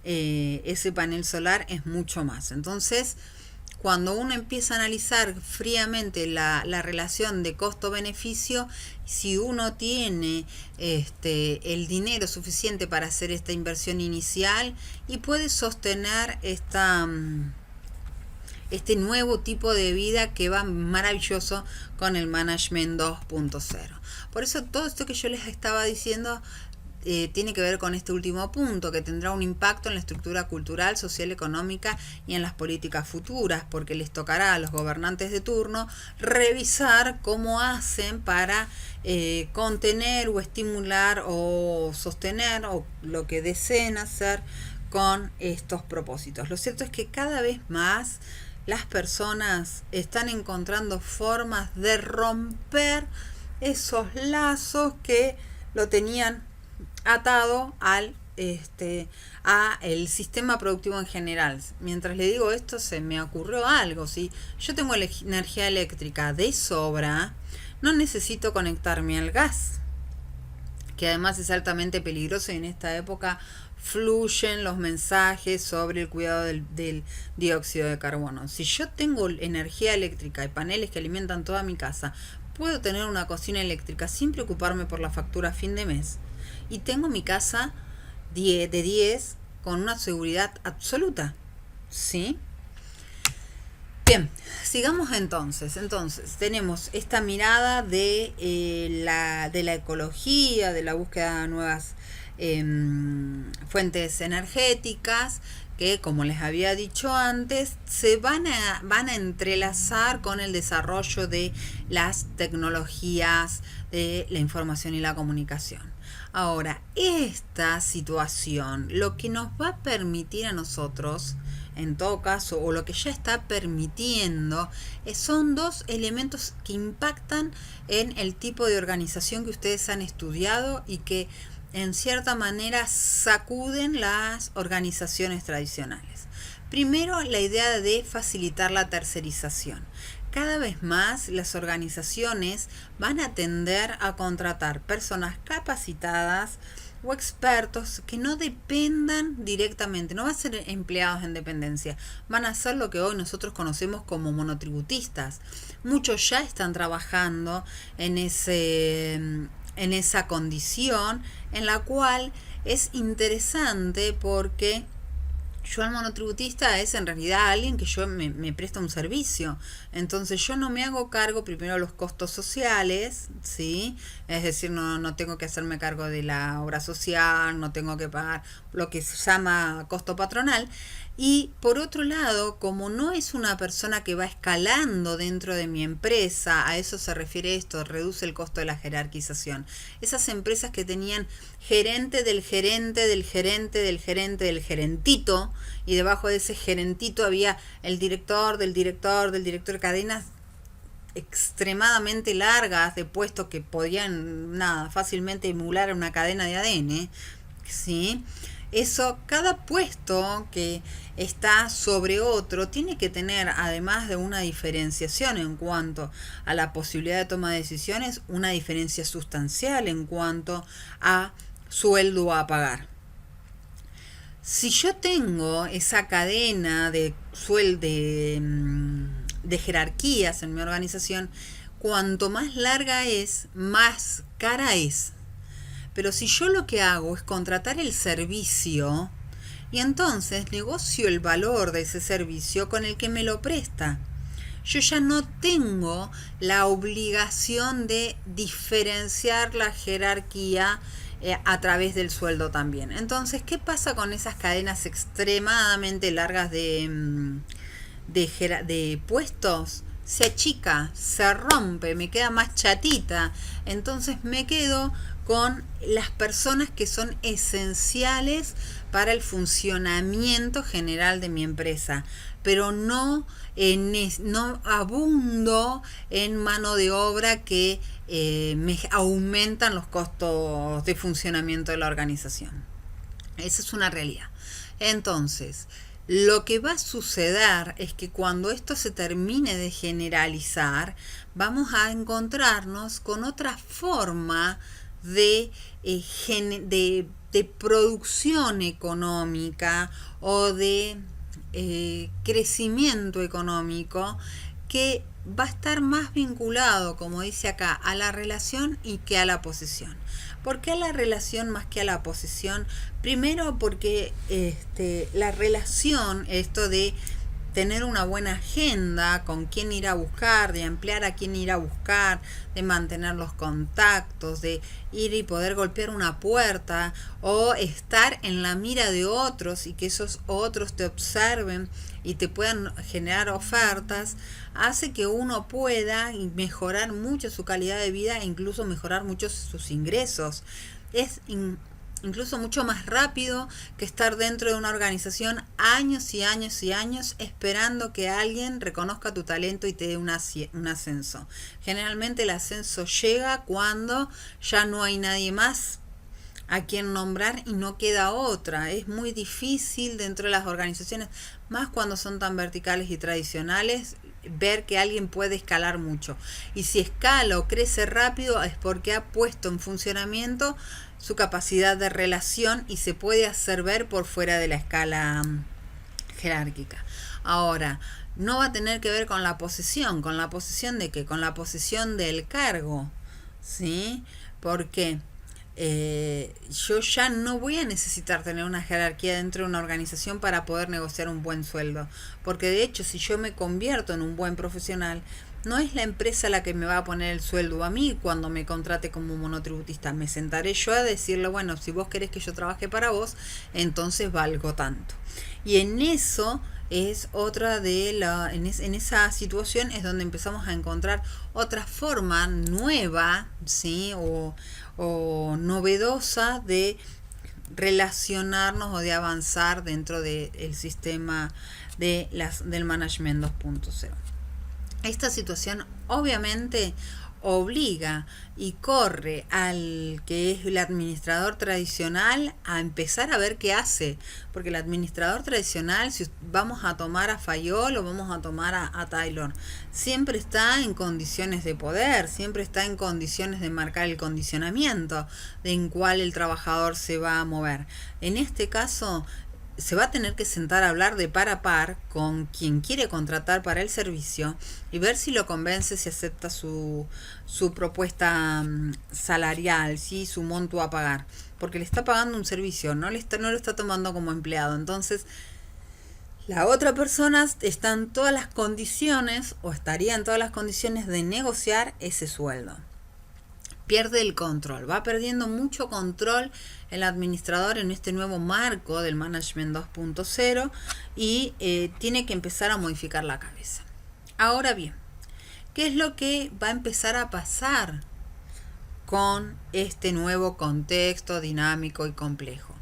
A: ese panel solar es mucho más. Entonces, cuando uno empieza a analizar fríamente la relación de costo-beneficio, si uno tiene el dinero suficiente para hacer esta inversión inicial y puede sostener este nuevo tipo de vida que va maravilloso con el Management 2.0. Por eso todo esto que yo les estaba diciendo tiene que ver con este último punto, que tendrá un impacto en la estructura cultural, social, económica y en las políticas futuras, porque les tocará a los gobernantes de turno revisar cómo hacen para contener o estimular o sostener o lo que deseen hacer con estos propósitos. Lo cierto es que cada vez más las personas están encontrando formas de romper esos lazos que lo tenían atado a el sistema productivo en general. Mientras le digo esto, se me ocurrió algo. Si yo tengo energía eléctrica de sobra, no necesito conectarme al gas, que además es altamente peligroso, y en esta época fluyen los mensajes sobre el cuidado del dióxido de carbono. Si yo tengo energía eléctrica y paneles que alimentan toda mi casa, puedo tener una cocina eléctrica sin preocuparme por la factura a fin de mes. Y tengo mi casa de 10 con una seguridad absoluta. ¿Sí? Bien, sigamos entonces. Entonces, tenemos esta mirada de la ecología, de la búsqueda de nuevas fuentes energéticas, que como les había dicho antes, se van a entrelazar con el desarrollo de las tecnologías de la información y la comunicación. Ahora, esta situación lo que nos va a permitir a nosotros, en todo caso, o lo que ya está permitiendo, son dos elementos que impactan en el tipo de organización que ustedes han estudiado y que en cierta manera sacuden las organizaciones tradicionales. Primero, la idea de facilitar la tercerización. Cada vez más las organizaciones van a tender a contratar personas capacitadas o expertos que no dependan directamente, no van a ser empleados en dependencia, van a ser lo que hoy nosotros conocemos como monotributistas. Muchos ya están trabajando en esa condición, en la cual es interesante porque yo al monotributista es en realidad alguien que yo me presta un servicio. Entonces yo no me hago cargo primero de los costos sociales, ¿sí? Es decir, no tengo que hacerme cargo de la obra social, no tengo que pagar lo que se llama costo patronal. Y por otro lado, como no es una persona que va escalando dentro de mi empresa, a eso se refiere esto, reduce el costo de la jerarquización. Esas empresas que tenían gerente del gerente del gerente del gerente del gerentito, y debajo de ese gerentito había el director del director del director, cadenas extremadamente largas de puestos que podían fácilmente emular una cadena de ADN, ¿sí? Eso, cada puesto que está sobre otro tiene que tener, además de una diferenciación en cuanto a la posibilidad de toma de decisiones, una diferencia sustancial en cuanto a sueldo a pagar. Si yo tengo esa cadena de sueldo de jerarquías en mi organización, cuanto más larga es, más cara es. Pero si yo lo que hago es contratar el servicio, y entonces negocio el valor de ese servicio con el que me lo presta, yo ya no tengo la obligación de diferenciar la jerarquía a través del sueldo también. Entonces, ¿qué pasa con esas cadenas extremadamente largas de puestos? Se achica, se rompe, me queda más chatita. Entonces me quedo con las personas que son esenciales para el funcionamiento general de mi empresa, pero no abundo en mano de obra que me aumentan los costos de funcionamiento de la organización. Esa es una realidad. Entonces, lo que va a suceder es que cuando esto se termine de generalizar, vamos a encontrarnos con otra forma de producción económica o de crecimiento económico que va a estar más vinculado, como dice acá, a la relación y que a la posesión. ¿Por qué a la relación más que a la posesión? Primero porque la relación, esto de tener una buena agenda, con quién ir a buscar, de ampliar a quién ir a buscar, de mantener los contactos, de ir y poder golpear una puerta o estar en la mira de otros y que esos otros te observen y te puedan generar ofertas, hace que uno pueda mejorar mucho su calidad de vida e incluso mejorar mucho sus ingresos. Es incluso mucho más rápido que estar dentro de una organización años y años y años esperando que alguien reconozca tu talento y te dé un ascenso. Generalmente el ascenso llega cuando ya no hay nadie más a quien nombrar y no queda otra. Es muy difícil dentro de las organizaciones, más cuando son tan verticales y tradicionales, ver que alguien puede escalar mucho. Y si escala o crece rápido es porque ha puesto en funcionamiento su capacidad de relación y se puede hacer ver por fuera de la escala jerárquica. Ahora, no va a tener que ver con la posesión. ¿Con la posesión de qué? Con la posesión del cargo, ¿sí? ¿Por qué? yo ya no voy a necesitar tener una jerarquía dentro de una organización para poder negociar un buen sueldo. Porque de hecho, si yo me convierto en un buen profesional, no es la empresa la que me va a poner el sueldo a mí cuando me contrate como monotributista. Me sentaré yo a decirle, bueno, si vos querés que yo trabaje para vos, entonces valgo tanto. Y en eso es otra de en esa situación es donde empezamos a encontrar otra forma nueva, ¿sí? O novedosa de relacionarnos o de avanzar dentro del sistema del management 2.0. Esta situación obviamente obliga y corre al que es el administrador tradicional a empezar a ver qué hace, porque el administrador tradicional, si vamos a tomar a Fayol o vamos a tomar a Taylor, siempre está en condiciones de poder, siempre está en condiciones de marcar el condicionamiento en cual el trabajador se va a mover. En este caso se va a tener que sentar a hablar de par a par con quien quiere contratar para el servicio y ver si lo convence, si acepta su propuesta salarial, ¿sí? Su monto a pagar, porque le está pagando un servicio, no lo está tomando como empleado. Entonces la otra persona está en todas las condiciones o estaría en todas las condiciones de negociar ese sueldo. Pierde el control, va perdiendo mucho control el administrador en este nuevo marco del management 2.0 y tiene que empezar a modificar la cabeza. Ahora bien, ¿qué es lo que va a empezar a pasar con este nuevo contexto dinámico y complejo?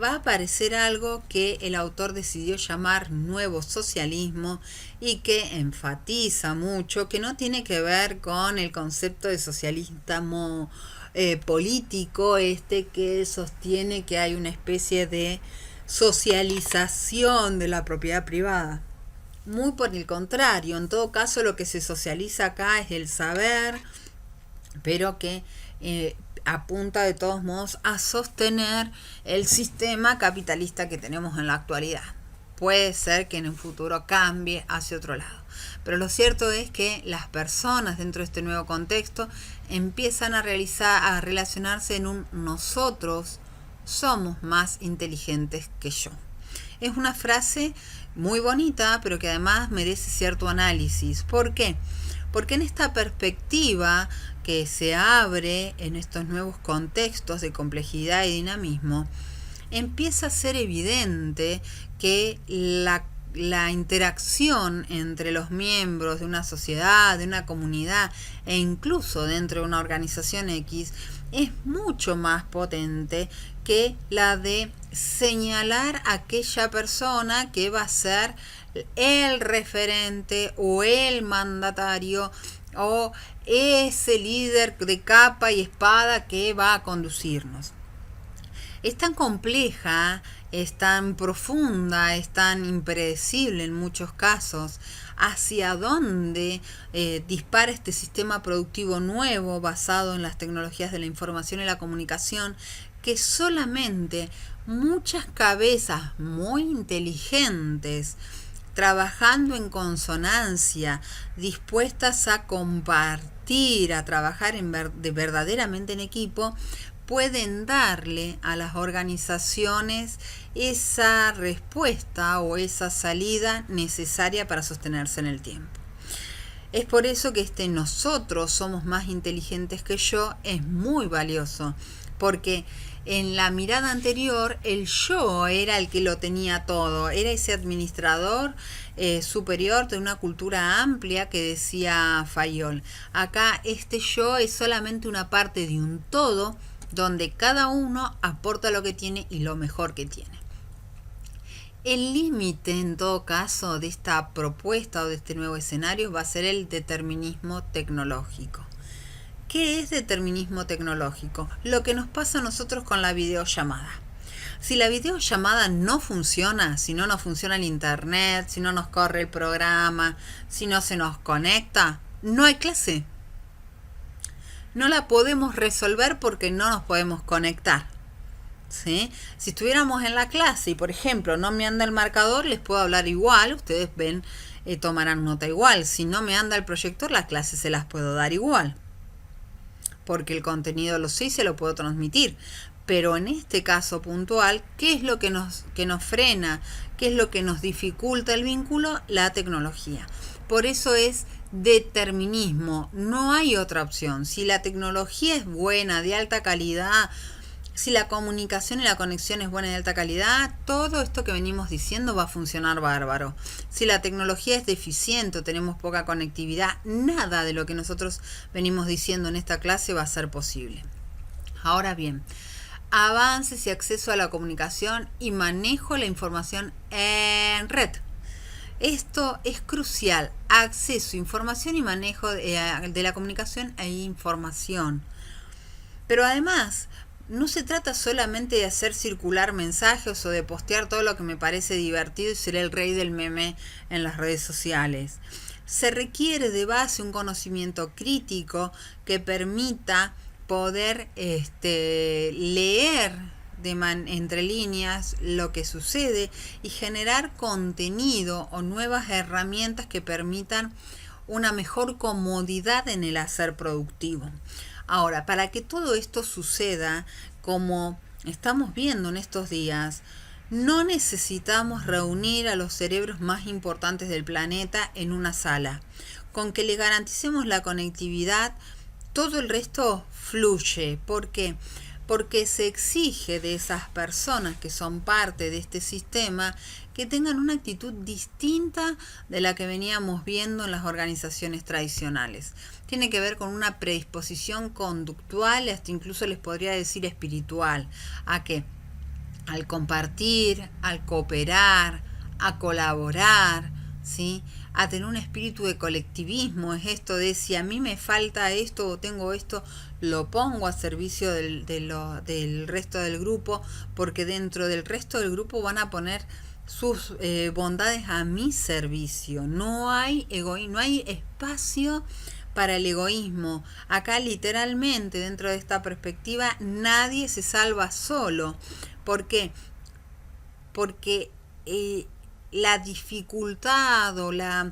A: Va a aparecer algo que el autor decidió llamar nuevo socialismo y que enfatiza mucho, que no tiene que ver con el concepto de socialismo político que sostiene que hay una especie de socialización de la propiedad privada. Muy por el contrario, en todo caso lo que se socializa acá es el saber, pero que apunta de todos modos a sostener el sistema capitalista que tenemos en la actualidad. Puede ser que en un futuro cambie hacia otro lado, pero lo cierto es que las personas dentro de este nuevo contexto empiezan a relacionarse en un nosotros somos más inteligentes que yo. Es una frase muy bonita, pero que además merece cierto análisis. ¿Por qué? Porque en esta perspectiva que se abre en estos nuevos contextos de complejidad y dinamismo, empieza a ser evidente que la interacción entre los miembros de una sociedad, de una comunidad e incluso dentro de una organización X es mucho más potente que la de señalar a aquella persona que va a ser el referente o el mandatario o ese líder de capa y espada que va a conducirnos. Es tan compleja, es tan profunda, es tan impredecible en muchos casos hacia dónde dispara este sistema productivo nuevo basado en las tecnologías de la información y la comunicación, que solamente muchas cabezas muy inteligentes, trabajando en consonancia, dispuestas a compartir, a trabajar verdaderamente en equipo, pueden darle a las organizaciones esa respuesta o esa salida necesaria para sostenerse en el tiempo. Es por eso que nosotros somos más inteligentes que yo es muy valioso, porque en la mirada anterior el yo era el que lo tenía todo, era ese administrador superior de una cultura amplia que decía Fayol. Acá este yo es solamente una parte de un todo donde cada uno aporta lo que tiene y lo mejor que tiene. El límite, en todo caso, de esta propuesta o de este nuevo escenario va a ser el determinismo tecnológico. ¿Qué es determinismo tecnológico? Lo que nos pasa a nosotros con la videollamada. Si la videollamada no funciona, si no nos funciona el internet, si no nos corre el programa, si no se nos conecta, no hay clase. No la podemos resolver porque no nos podemos conectar. ¿Sí? Si estuviéramos en la clase y, por ejemplo, no me anda el marcador, les puedo hablar igual, ustedes ven, tomarán nota igual. Si no me anda el proyector, la clase se las puedo dar igual. porque el contenido lo sé y se lo puedo transmitir. Pero en este caso puntual, ¿qué es lo que nos frena? ¿Qué es lo que nos dificulta el vínculo? La tecnología. Por eso es determinismo, no hay otra opción. Si la tecnología es buena, de alta calidad, si la comunicación y la conexión es buena y de alta calidad, todo esto que venimos diciendo va a funcionar bárbaro. Si la tecnología es deficiente o tenemos poca conectividad, nada de lo que nosotros venimos diciendo en esta clase va a ser posible. Ahora bien, avances y acceso a la comunicación y manejo de la información en red. Esto es crucial, acceso, información y manejo de la comunicación e información. Pero además, no se trata solamente de hacer circular mensajes o de postear todo lo que me parece divertido y ser el rey del meme en las redes sociales. Se requiere de base un conocimiento crítico que permita poder leer entre líneas lo que sucede y generar contenido o nuevas herramientas que permitan una mejor comodidad en el hacer productivo. Ahora, para que todo esto suceda, como estamos viendo en estos días, no necesitamos reunir a los cerebros más importantes del planeta en una sala. Con que le garanticemos la conectividad, todo el resto fluye. ¿Por qué? Porque se exige de esas personas que son parte de este sistema que tengan una actitud distinta de la que veníamos viendo en las organizaciones tradicionales. Tiene que ver con una predisposición conductual, hasta incluso les podría decir espiritual. ¿A qué? Al compartir, al cooperar, a colaborar, ¿sí? A tener un espíritu de colectivismo. Es esto de si a mí me falta esto o tengo esto, lo pongo a servicio del resto del grupo, porque dentro del resto del grupo van a poner sus bondades a mi servicio. No hay egoísmo, no hay espacio para el egoísmo. Acá literalmente, dentro de esta perspectiva, nadie se salva solo. ¿Por qué? Porque la dificultad o la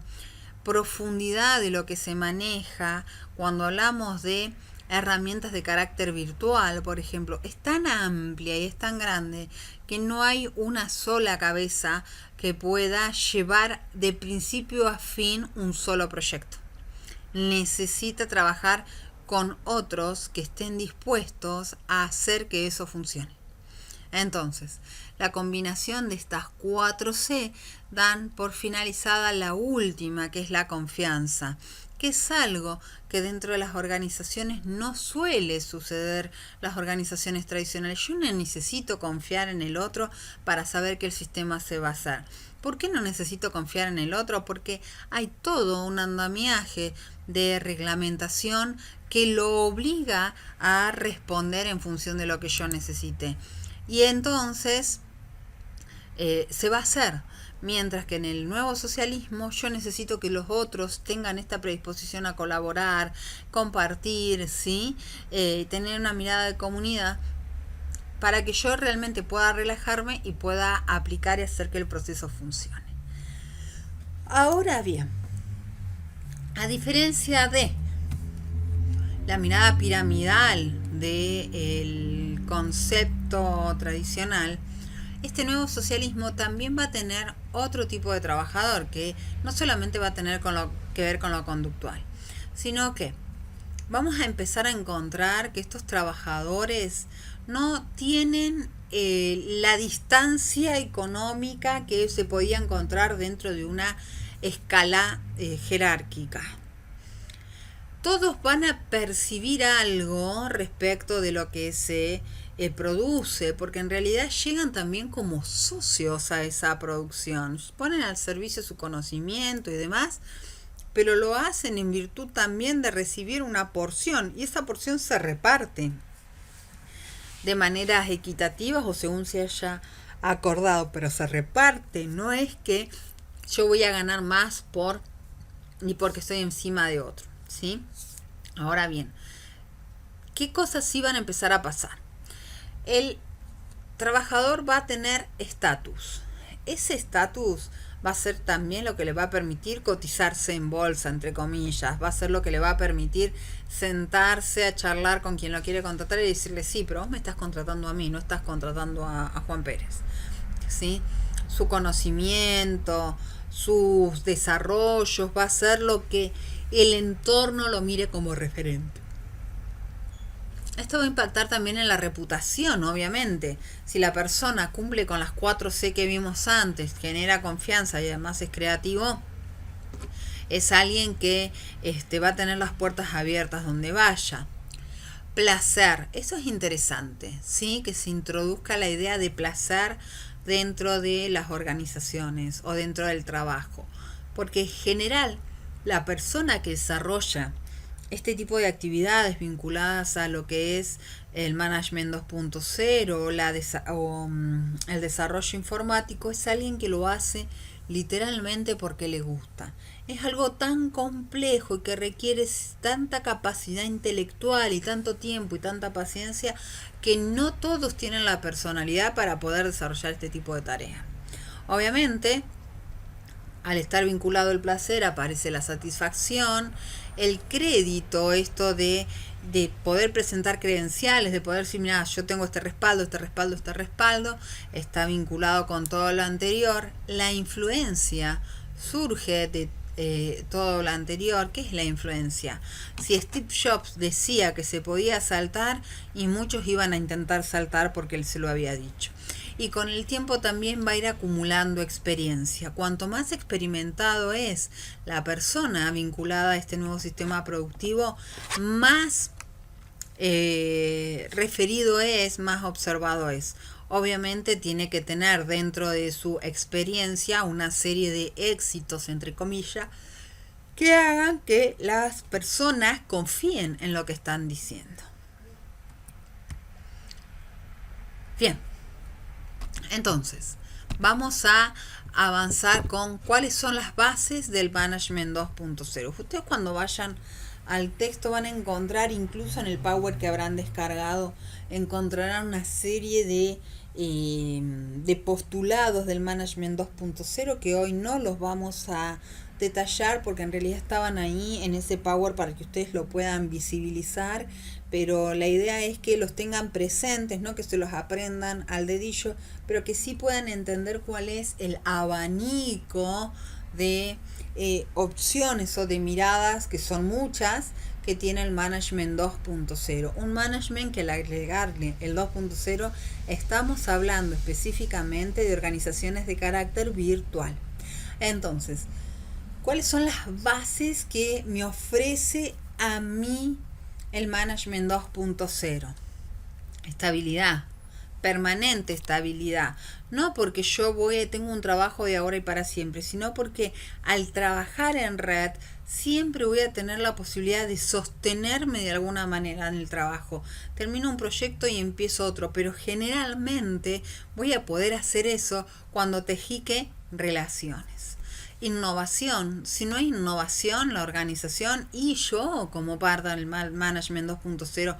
A: profundidad de lo que se maneja cuando hablamos de herramientas de carácter virtual, por ejemplo, es tan amplia y es tan grande que no hay una sola cabeza que pueda llevar de principio a fin un solo proyecto. Necesita trabajar con otros que estén dispuestos a hacer que eso funcione. Entonces, la combinación de estas 4C dan por finalizada la última, que es la confianza, que es algo que dentro de las organizaciones no suele suceder. Las organizaciones tradicionales, yo no necesito confiar en el otro para saber que el sistema se va a hacer. ¿Por qué no necesito confiar en el otro? Porque hay todo un andamiaje de reglamentación que lo obliga a responder en función de lo que yo necesite. Y entonces se va a hacer. Mientras que en el nuevo socialismo yo necesito que los otros tengan esta predisposición a colaborar, compartir, ¿sí? Tener una mirada de comunidad para que yo realmente pueda relajarme y pueda aplicar y hacer que el proceso funcione. Ahora bien, a diferencia de la mirada piramidal del concepto tradicional, este nuevo socialismo también va a tener otro tipo de trabajador que no solamente va a tener que ver con lo conductual, sino que vamos a empezar a encontrar que estos trabajadores no tienen la distancia económica que se podía encontrar dentro de una escala jerárquica. Todos van a percibir algo respecto de lo que se produce, porque en realidad llegan también como socios a esa producción, ponen al servicio su conocimiento y demás, pero lo hacen en virtud también de recibir una porción, y esa porción se reparte de maneras equitativas o según se haya acordado, pero se reparte. No es que yo voy a ganar más ni porque estoy encima de otro, ¿sí? Ahora bien, ¿qué cosas sí van a empezar a pasar? El trabajador va a tener estatus. Ese estatus va a ser también lo que le va a permitir cotizarse en bolsa, entre comillas, va a ser lo que le va a permitir sentarse a charlar con quien lo quiere contratar y decirle, sí, pero vos me estás contratando a mí, no estás contratando a Juan Pérez, ¿sí? Su conocimiento, sus desarrollos, va a ser lo que el entorno lo mire como referente. Esto va a impactar también en la reputación, obviamente. Si la persona cumple con las 4C que vimos antes, genera confianza y además es creativo, es alguien que va a tener las puertas abiertas donde vaya. Placer, eso es interesante, ¿sí? Que se introduzca la idea de placer dentro de las organizaciones o dentro del trabajo. Porque en general, la persona que desarrolla este tipo de actividades vinculadas a lo que es el management 2.0 o el desarrollo informático es alguien que lo hace literalmente porque le gusta. Es algo tan complejo y que requiere tanta capacidad intelectual y tanto tiempo y tanta paciencia que no todos tienen la personalidad para poder desarrollar este tipo de tareas. Obviamente, al estar vinculado el placer aparece la satisfacción, el crédito, esto de poder presentar credenciales, de poder decir, mira, yo tengo este respaldo, está vinculado con todo lo anterior. La influencia surge de todo lo anterior. ¿Qué es la influencia? Si Steve Jobs decía que se podía saltar y muchos iban a intentar saltar porque él se lo había dicho. Y con el tiempo también va a ir acumulando experiencia. Cuanto más experimentado es la persona vinculada a este nuevo sistema productivo, más referido es, más observado es. Obviamente tiene que tener dentro de su experiencia una serie de éxitos, entre comillas, que hagan que las personas confíen en lo que están diciendo. Bien. Entonces, vamos a avanzar con cuáles son las bases del Management 2.0. Ustedes cuando vayan al texto van a encontrar, incluso en el Power que habrán descargado, encontrarán una serie de postulados del Management 2.0 que hoy no los vamos a detallar porque en realidad estaban ahí en ese Power para que ustedes lo puedan visibilizar, pero la idea es que los tengan presentes, no que se los aprendan al dedillo, pero que sí puedan entender cuál es el abanico de opciones o de miradas, que son muchas, que tiene el Management 2.0. Un management que al agregarle el 2.0 estamos hablando específicamente de organizaciones de carácter virtual. Entonces, ¿cuáles son las bases que me ofrece a mí el Management 2.0? Estabilidad, permanente estabilidad. No porque yo tengo un trabajo de ahora y para siempre, sino porque al trabajar en red siempre voy a tener la posibilidad de sostenerme de alguna manera en el trabajo. Termino un proyecto y empiezo otro, pero generalmente voy a poder hacer eso cuando tejique relaciones. Innovación, si no hay innovación, la organización y yo como parte del Management 2.0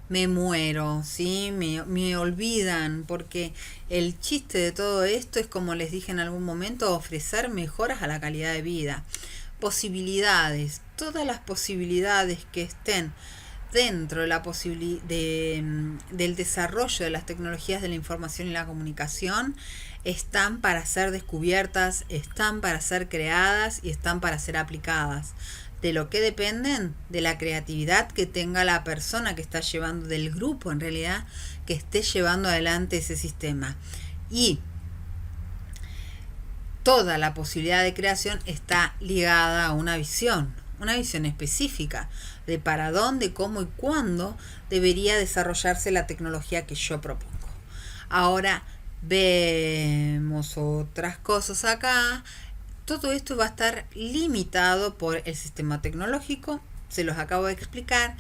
A: me muero, ¿sí? Me olvidan, porque el chiste de todo esto es, como les dije en algún momento, ofrecer mejoras a la calidad de vida. Posibilidades, todas las posibilidades que estén dentro de del desarrollo de las tecnologías de la información y la comunicación están para ser descubiertas, están para ser creadas y están para ser aplicadas. ¿De lo que dependen? De la creatividad que tenga la persona que está llevando, del grupo en realidad, que esté llevando adelante ese sistema. Y toda la posibilidad de creación está ligada a una visión específica de para dónde, cómo y cuándo debería desarrollarse la tecnología que yo propongo. Ahora vemos otras cosas acá. Todo esto va a estar limitado por el sistema tecnológico, se los acabo de explicar,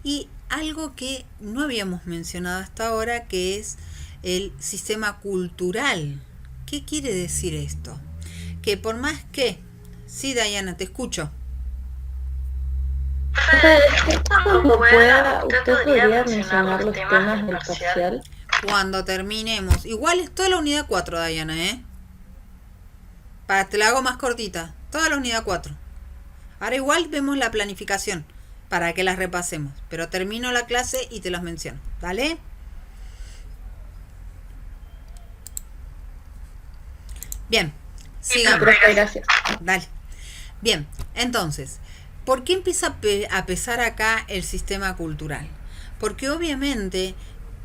A: y algo que no habíamos mencionado hasta ahora, que es el sistema cultural. ¿Qué quiere decir esto? Que por más que... Sí, Diana, te escucho.
B: Cuando pueda, ¿usted podría mencionar los temas del parcial?
A: Cuando terminemos. Igual es toda la unidad 4, Diana, ¿eh? Te la hago más cortita. Toda la unidad 4. Ahora igual vemos la planificación para que las repasemos. Pero termino la clase y te las menciono. ¿Dale? Bien. Sigamos.
B: Gracias.
A: Dale. Bien. Entonces, ¿por qué empieza a pesar acá el sistema cultural? Porque obviamente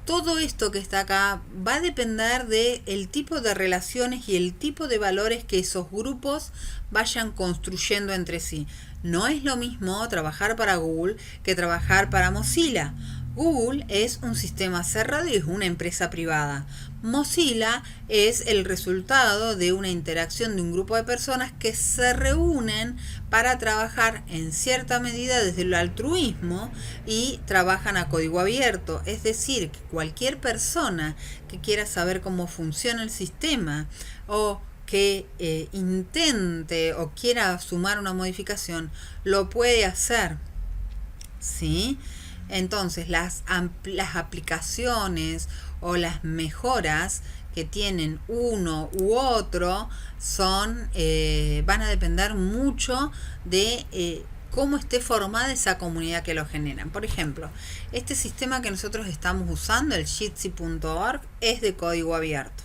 A: todo esto que está acá va a depender del tipo de relaciones y el tipo de valores que esos grupos vayan construyendo entre sí. No es lo mismo trabajar para Google que trabajar para Mozilla. Google es un sistema cerrado y es una empresa privada. Mozilla es el resultado de una interacción de un grupo de personas que se reúnen para trabajar en cierta medida desde el altruismo y trabajan a código abierto. Es decir, que cualquier persona que quiera saber cómo funciona el sistema o que intente o quiera sumar una modificación, lo puede hacer. ¿Sí? Entonces, las aplicaciones o las mejoras que tienen uno u otro van a depender mucho de cómo esté formada esa comunidad que lo generan. Por ejemplo, este sistema que nosotros estamos usando, el jitsi.org, es de código abierto.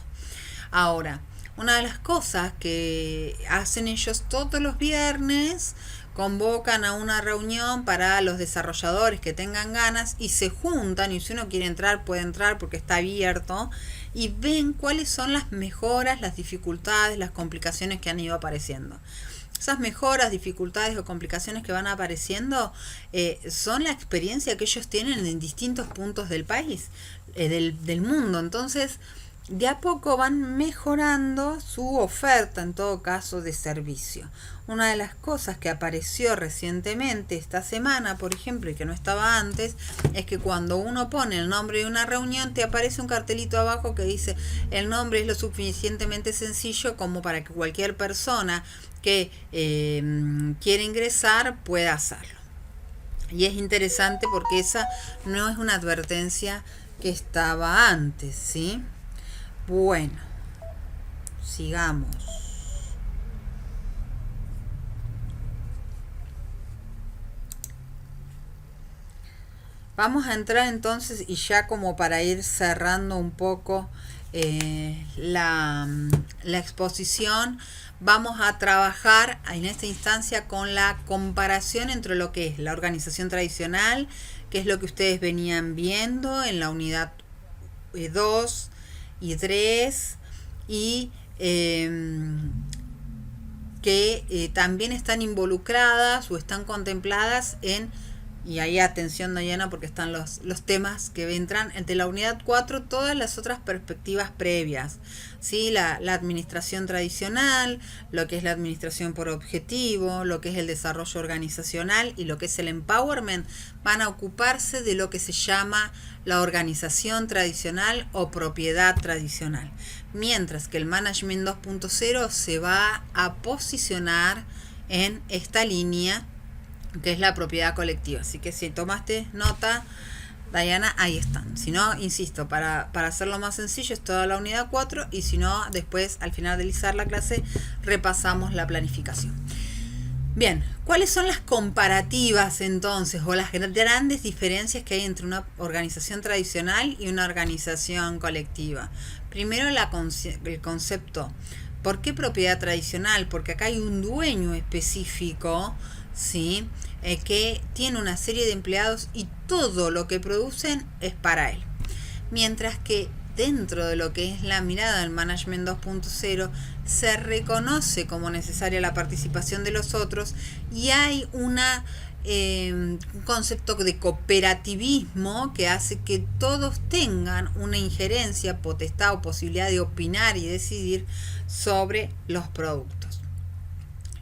A: Ahora, una de las cosas que hacen ellos todos los viernes, convocan a una reunión para los desarrolladores que tengan ganas y se juntan, y si uno quiere entrar puede entrar porque está abierto, y ven cuáles son las mejoras, las dificultades, las complicaciones que han ido apareciendo. Esas mejoras, dificultades o complicaciones que van apareciendo son la experiencia que ellos tienen en distintos puntos del país, del mundo. Entonces, de a poco van mejorando su oferta, en todo caso, de servicio. Una de las cosas que apareció recientemente esta semana, por ejemplo, y que no estaba antes, es que cuando uno pone el nombre de una reunión, te aparece un cartelito abajo que dice: el nombre es lo suficientemente sencillo como para que cualquier persona que quiera ingresar pueda hacerlo. Y es interesante porque esa no es una advertencia que estaba antes, ¿sí? Bueno, sigamos. Vamos a entrar entonces, y ya como para ir cerrando un poco la exposición, vamos a trabajar en esta instancia con la comparación entre lo que es la organización tradicional, que es lo que ustedes venían viendo en la unidad 2 y 3, y que también están involucradas o están contempladas en, y ahí atención Dayana porque están los temas que entran de la unidad 4, todas las otras perspectivas previas, ¿sí? La administración tradicional, lo que es la administración por objetivo, lo que es el desarrollo organizacional y lo que es el empowerment, van a ocuparse de lo que se llama la organización tradicional o propiedad tradicional, mientras que el management 2.0 se va a posicionar en esta línea que es la propiedad colectiva. Así que si tomaste nota, Dayana, ahí están. Si no, insisto, para hacerlo más sencillo es toda la unidad 4, y si no, después al finalizar la clase repasamos la planificación. Bien, ¿cuáles son las comparativas entonces o las grandes diferencias que hay entre una organización tradicional y una organización colectiva? Primero el concepto. ¿Por qué propiedad tradicional? Porque acá hay un dueño específico, ¿sí? Que tiene una serie de empleados y todo lo que producen es para él. Mientras que dentro de lo que es la mirada del Management 2.0 se reconoce como necesaria la participación de los otros, y hay un concepto de cooperativismo que hace que todos tengan una injerencia, potestad o posibilidad de opinar y decidir sobre los productos.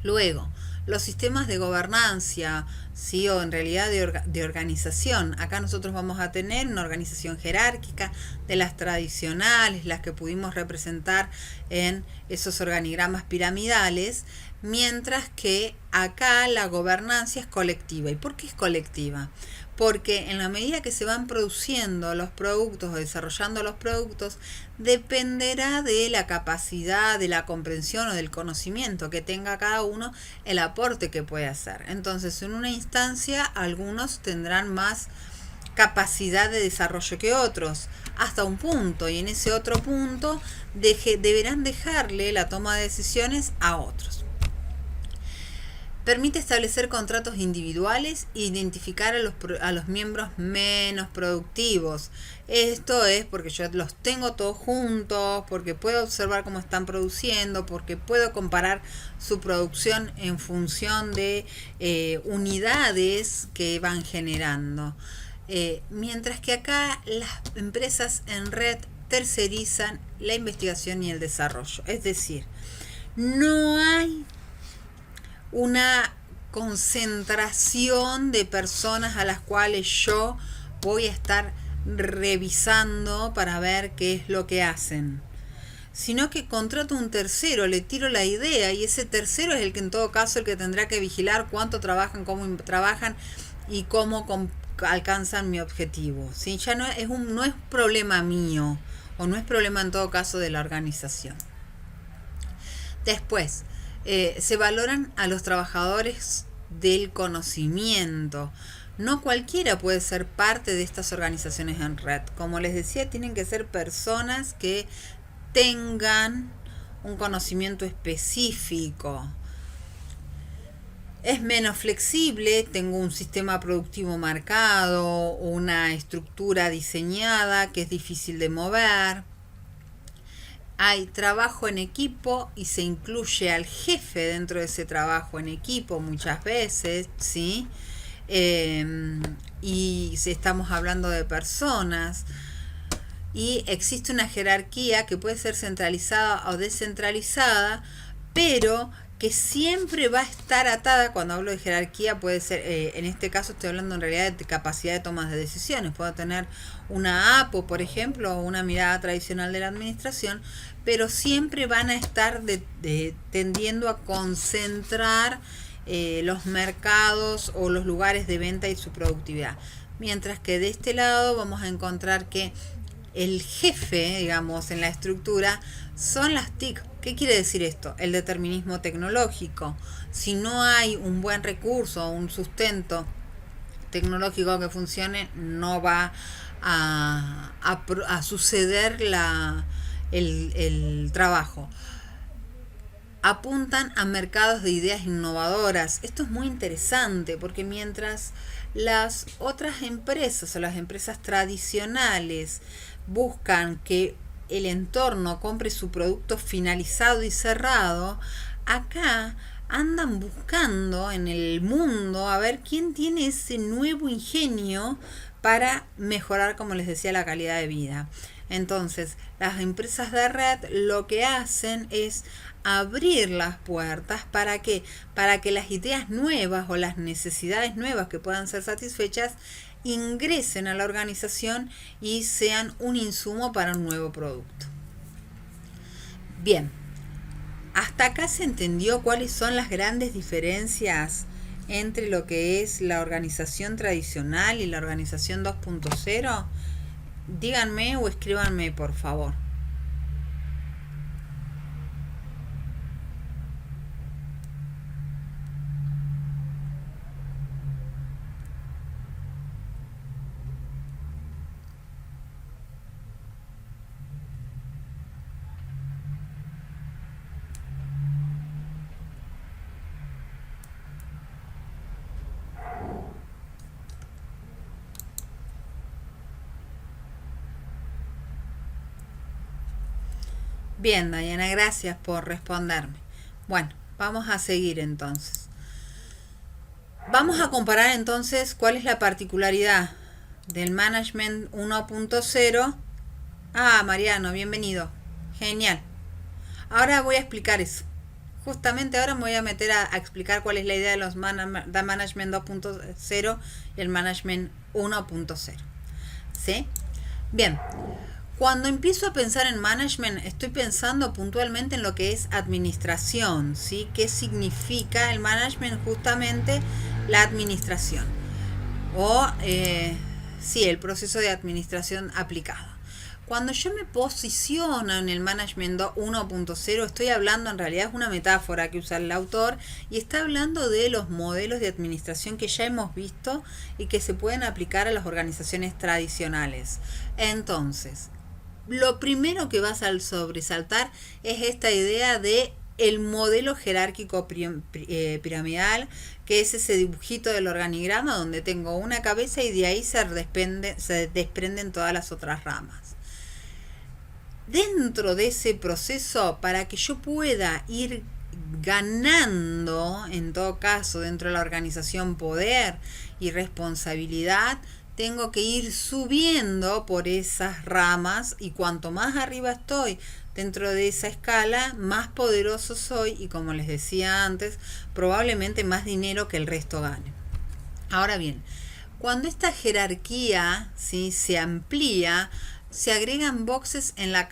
A: Luego, los sistemas de gobernanza ¿sí? O en realidad de organización. Acá nosotros vamos a tener una organización jerárquica de las tradicionales, las que pudimos representar en esos organigramas piramidales, mientras que acá la gobernancia es colectiva. ¿Y por qué es colectiva? Porque en la medida que se van produciendo los productos o desarrollando los productos, dependerá de la capacidad, de la comprensión o del conocimiento que tenga cada uno, el aporte que puede hacer. Entonces, en una instancia, algunos tendrán más capacidad de desarrollo que otros, hasta un punto, y en ese otro punto deberán dejarle la toma de decisiones a otros. Permite establecer contratos individuales e identificar a los miembros menos productivos. Esto es porque yo los tengo todos juntos, porque puedo observar cómo están produciendo, porque puedo comparar su producción en función de unidades que van generando. Mientras que acá las empresas en red tercerizan la investigación y el desarrollo. Es decir, no hay una concentración de personas a las cuales yo voy a estar revisando para ver qué es lo que hacen, sino que contrato un tercero, le tiro la idea y ese tercero es el que en todo caso el que tendrá que vigilar cuánto trabajan, cómo trabajan y cómo alcanzan mi objetivo. ¿Sí? Ya no es problema mío, o no es problema en todo caso de la organización. Después, se valoran a los trabajadores del conocimiento. No cualquiera puede ser parte de estas organizaciones en red. Como les decía, tienen que ser personas que tengan un conocimiento específico. Es menos flexible, tengo un sistema productivo marcado, una estructura diseñada que es difícil de mover. Hay trabajo en equipo y se incluye al jefe dentro de ese trabajo en equipo muchas veces, ¿sí? Y si estamos hablando de personas, y existe una jerarquía que puede ser centralizada o descentralizada, pero que siempre va a estar atada. Cuando hablo de jerarquía puede ser, en este caso estoy hablando en realidad de capacidad de toma de decisiones. Puedo tener una APO, por ejemplo, o una mirada tradicional de la administración, pero siempre van a estar tendiendo a concentrar los mercados o los lugares de venta y su productividad. Mientras que de este lado vamos a encontrar que el jefe, digamos, en la estructura son las TIC. ¿Qué quiere decir esto? El determinismo tecnológico. Si no hay un buen recurso, un sustento tecnológico que funcione, no va a suceder el trabajo. Apuntan a mercados de ideas innovadoras. Esto es muy interesante porque mientras las otras empresas o las empresas tradicionales buscan que el entorno compre su producto finalizado y cerrado, acá andan buscando en el mundo a ver quién tiene ese nuevo ingenio para mejorar, como les decía, la calidad de vida. Entonces, las empresas de red lo que hacen es abrir las puertas ¿para qué? Para que las ideas nuevas o las necesidades nuevas que puedan ser satisfechas ingresen a la organización y sean un insumo para un nuevo producto. Bien, hasta acá se entendió cuáles son las grandes diferencias entre lo que es la organización tradicional y la organización 2.0. Díganme o escríbanme, por favor. Bien, Diana, gracias por responderme. Bueno, vamos a seguir entonces. Vamos a comparar entonces cuál es la particularidad del Management 1.0. Ah, Mariano, bienvenido. Genial. Ahora voy a explicar eso. justamente ahora me voy a meter a explicar cuál es la idea de los Management 2.0 y el Management 1.0. ¿Sí? Bien. Cuando empiezo a pensar en management, estoy pensando puntualmente en lo que es administración, ¿sí? ¿Qué significa el management? Justamente la administración. O, sí, el proceso de administración aplicado. Cuando yo me posiciono en el Management 1.0, estoy hablando, en realidad es una metáfora que usa el autor, y está hablando de los modelos de administración que ya hemos visto y que se pueden aplicar a las organizaciones tradicionales. Entonces, lo primero que vas a sobresaltar es esta idea de el modelo jerárquico piramidal, que es ese dibujito del organigrama donde tengo una cabeza y de ahí se desprenden todas las otras ramas. Dentro de ese proceso, para que yo pueda ir ganando, en todo caso, dentro de la organización, poder y responsabilidad, tengo que ir subiendo por esas ramas, y cuanto más arriba estoy dentro de esa escala, más poderoso soy, y como les decía antes, probablemente más dinero que el resto gane. Ahora bien, cuando esta jerarquía, ¿sí?, se amplía, se agregan boxes en la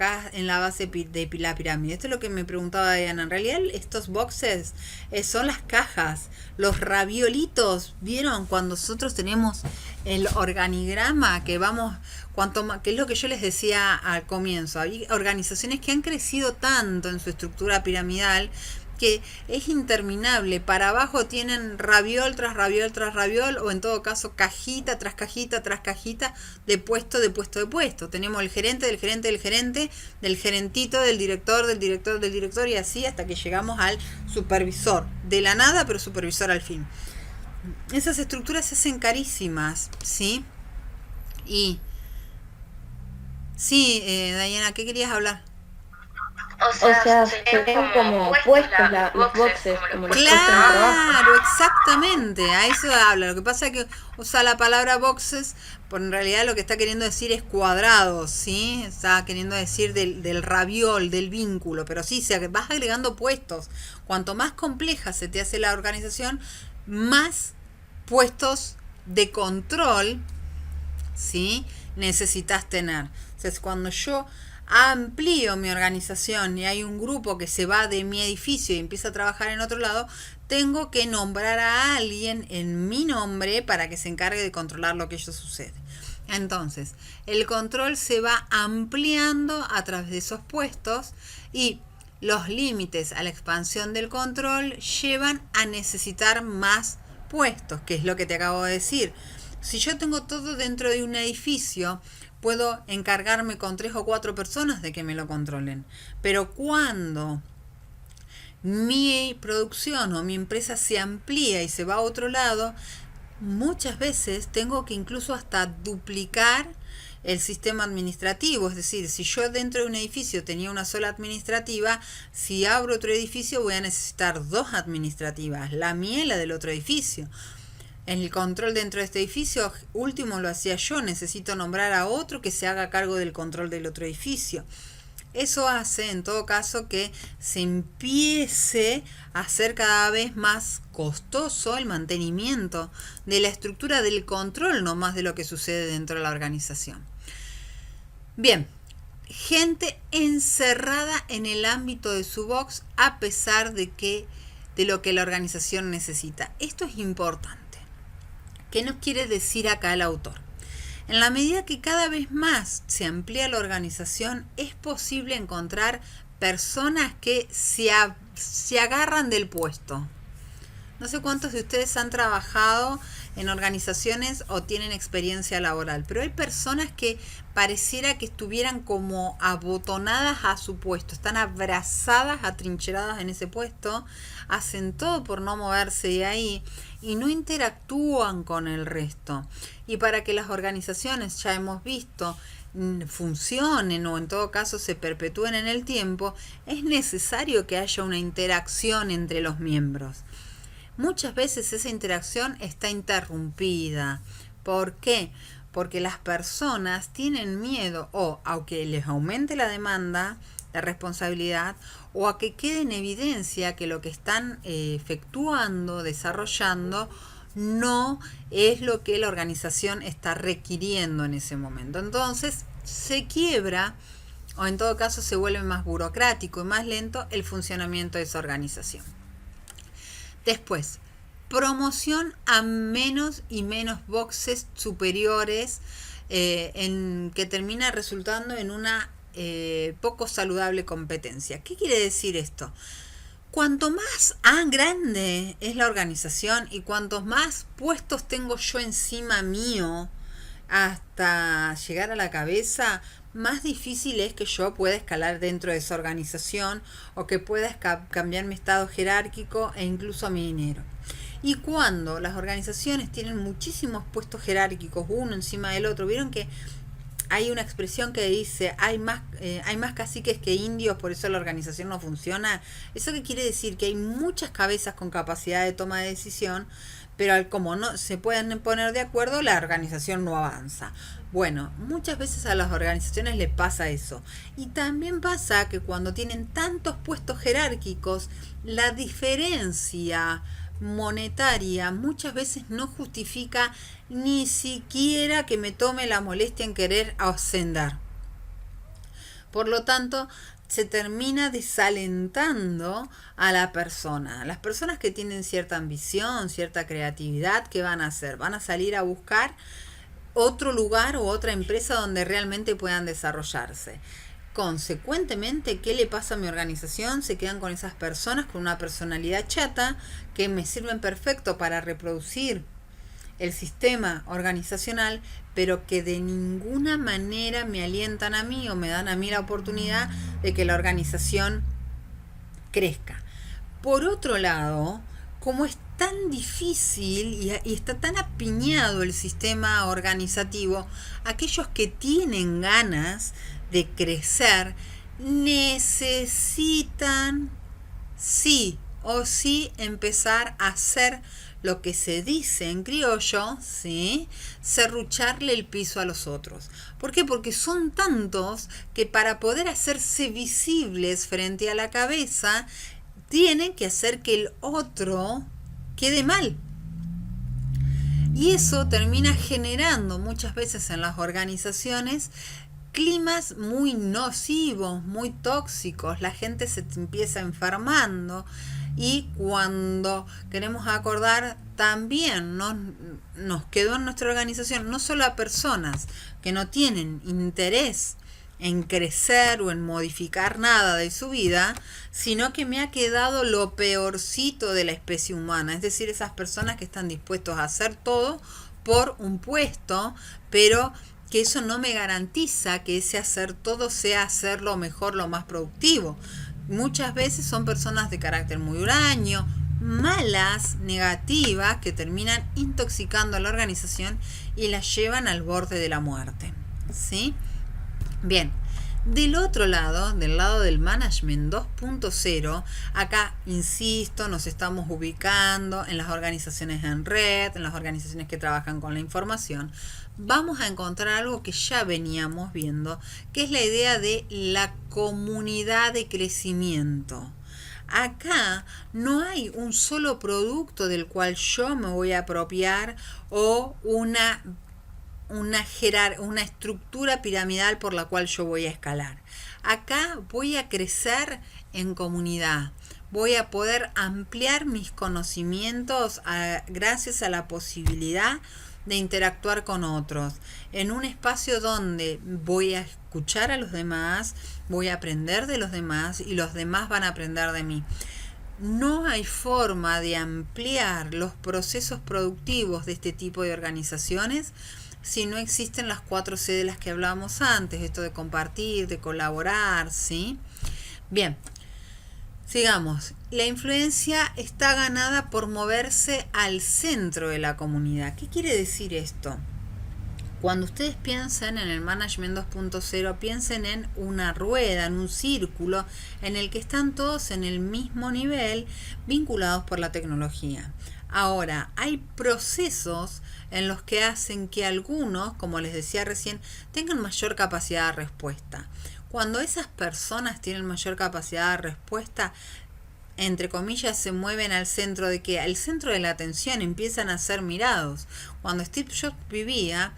A: base de la pirámide. Esto es lo que me preguntaba Diana. En realidad estos boxes son las cajas, los raviolitos. ¿Vieron cuando nosotros tenemos el organigrama que vamos, que es lo que yo les decía al comienzo? Hay organizaciones que han crecido tanto en su estructura piramidal que es interminable. Para abajo tienen raviol tras raviol tras raviol, o en todo caso cajita tras cajita tras cajita de puesto de puesto de puesto. Tenemos el gerente del gerente del gerente, del gerentito, del director, del director, del director, y así hasta que llegamos al supervisor. De la nada, pero supervisor al fin. Esas estructuras se hacen carísimas, ¿sí? Y sí, Diana, ¿qué querías hablar?
B: O sea, serían como puestos los boxes, como los puestos de trabajo.
A: Claro, exactamente, a eso habla. Lo que pasa es que usa la palabra boxes, pero en realidad lo que está queriendo decir es cuadrados, ¿sí? Está queriendo decir del raviol, del vínculo, pero sí, vas agregando puestos. Cuanto más compleja se te hace la organización, más puestos de control, ¿sí?, necesitas tener. Entonces, cuando yo amplío mi organización y hay un grupo que se va de mi edificio y empieza a trabajar en otro lado, tengo que nombrar a alguien en mi nombre para que se encargue de controlar lo que ello sucede. Entonces, el control se va ampliando a través de esos puestos, y los límites a la expansión del control llevan a necesitar más puestos, que es lo que te acabo de decir. Si yo tengo todo dentro de un edificio, puedo encargarme con 3 o 4 personas de que me lo controlen. Pero cuando mi producción o mi empresa se amplía y se va a otro lado, muchas veces tengo que incluso hasta duplicar el sistema administrativo. Es decir, si yo dentro de un edificio tenía una sola administrativa, si abro otro edificio voy a necesitar 2 administrativas, la mía y la del otro edificio. En el control dentro de este edificio, último lo hacía yo, necesito nombrar a otro que se haga cargo del control del otro edificio. Eso hace, en todo caso, que se empiece a hacer cada vez más costoso el mantenimiento de la estructura del control, no más de lo que sucede dentro de la organización. Bien, gente encerrada en el ámbito de su box a pesar de lo que la organización necesita. Esto es importante. ¿Qué nos quiere decir acá el autor? En la medida que cada vez más se amplía la organización, es posible encontrar personas que se agarran del puesto. No sé cuántos de ustedes han trabajado en organizaciones o tienen experiencia laboral, pero hay personas que pareciera que estuvieran como abotonadas a su puesto, están abrazadas, atrincheradas en ese puesto, hacen todo por no moverse de ahí y no interactúan con el resto. Y para que las organizaciones, ya hemos visto, funcionen o en todo caso se perpetúen en el tiempo, es necesario que haya una interacción entre los miembros. Muchas veces esa interacción está interrumpida. ¿Por qué? Porque las personas tienen miedo, o aunque les aumente la demanda, la responsabilidad, o a que quede en evidencia que lo que están efectuando, desarrollando, no es lo que la organización está requiriendo en ese momento. Entonces se quiebra, o en todo caso se vuelve más burocrático y más lento el funcionamiento de esa organización. Después, promoción a menos y menos boxes superiores, que termina resultando en una poco saludable competencia. ¿Qué quiere decir esto? Cuanto más grande es la organización y cuantos más puestos tengo yo encima mío hasta llegar a la cabeza, más difícil es que yo pueda escalar dentro de esa organización o que pueda cambiar mi estado jerárquico e incluso mi dinero. Y cuando las organizaciones tienen muchísimos puestos jerárquicos uno encima del otro, vieron que hay una expresión que dice hay más caciques que indios, por eso la organización no funciona. ¿Eso qué quiere decir? Que hay muchas cabezas con capacidad de toma de decisión, pero como no se pueden poner de acuerdo, la organización no avanza. Bueno, muchas veces a las organizaciones les pasa eso. Y también pasa que cuando tienen tantos puestos jerárquicos, la diferencia monetaria muchas veces no justifica ni siquiera que me tome la molestia en querer ascender. Por lo tanto, se termina desalentando a la persona. Las personas que tienen cierta ambición, cierta creatividad, ¿qué van a hacer? Van a salir a buscar otro lugar o otra empresa donde realmente puedan desarrollarse. Consecuentemente, ¿qué le pasa a mi organización? Se quedan con esas personas con una personalidad chata que me sirven perfecto para reproducir el sistema organizacional, pero que de ninguna manera me alientan a mí o me dan a mí la oportunidad de que la organización crezca. Por otro lado, como es tan difícil y está tan apiñado el sistema organizativo, aquellos que tienen ganas de crecer necesitan sí o sí empezar a hacer lo que se dice en criollo, ¿sí? Serrucharle el piso a los otros. ¿Por qué? Porque son tantos que para poder hacerse visibles frente a la cabeza, tienen que hacer que el otro quede mal. Y eso termina generando muchas veces en las organizaciones climas muy nocivos, muy tóxicos. La gente se empieza enfermando. Y cuando queremos acordar, también nos quedó en nuestra organización no solo a personas que no tienen interés en crecer o en modificar nada de su vida, sino que me ha quedado lo peorcito de la especie humana, es decir, esas personas que están dispuestos a hacer todo por un puesto, pero que eso no me garantiza que ese hacer todo sea hacerlo mejor, lo más productivo. Muchas veces son personas de carácter muy huraño, malas, negativas, que terminan intoxicando a la organización y la llevan al borde de la muerte. ¿Sí? Bien, del otro lado, del lado del management 2.0, acá, insisto, nos estamos ubicando en las organizaciones en red, en las organizaciones que trabajan con la información. Vamos a encontrar algo que ya veníamos viendo, que es la idea de la comunidad de crecimiento. Acá no hay un solo producto del cual yo me voy a apropiar o una estructura piramidal por la cual yo voy a escalar. Acá voy a crecer en comunidad. Voy a poder ampliar mis conocimientos gracias a la posibilidad de interactuar con otros, en un espacio donde voy a escuchar a los demás, voy a aprender de los demás y los demás van a aprender de mí. No hay forma de ampliar los procesos productivos de este tipo de organizaciones si no existen las 4C de las que hablábamos antes, esto de compartir, de colaborar, ¿sí? Bien. Sigamos, la influencia está ganada por moverse al centro de la comunidad. ¿Qué quiere decir esto? Cuando ustedes piensen en el Management 2.0, piensen en una rueda, en un círculo, en el que están todos en el mismo nivel, vinculados por la tecnología. Ahora, hay procesos en los que hacen que algunos, como les decía recién, tengan mayor capacidad de respuesta. Cuando esas personas tienen mayor capacidad de respuesta, entre comillas, se mueven al centro de que al centro de la atención, empiezan a ser mirados. Cuando Steve Jobs vivía,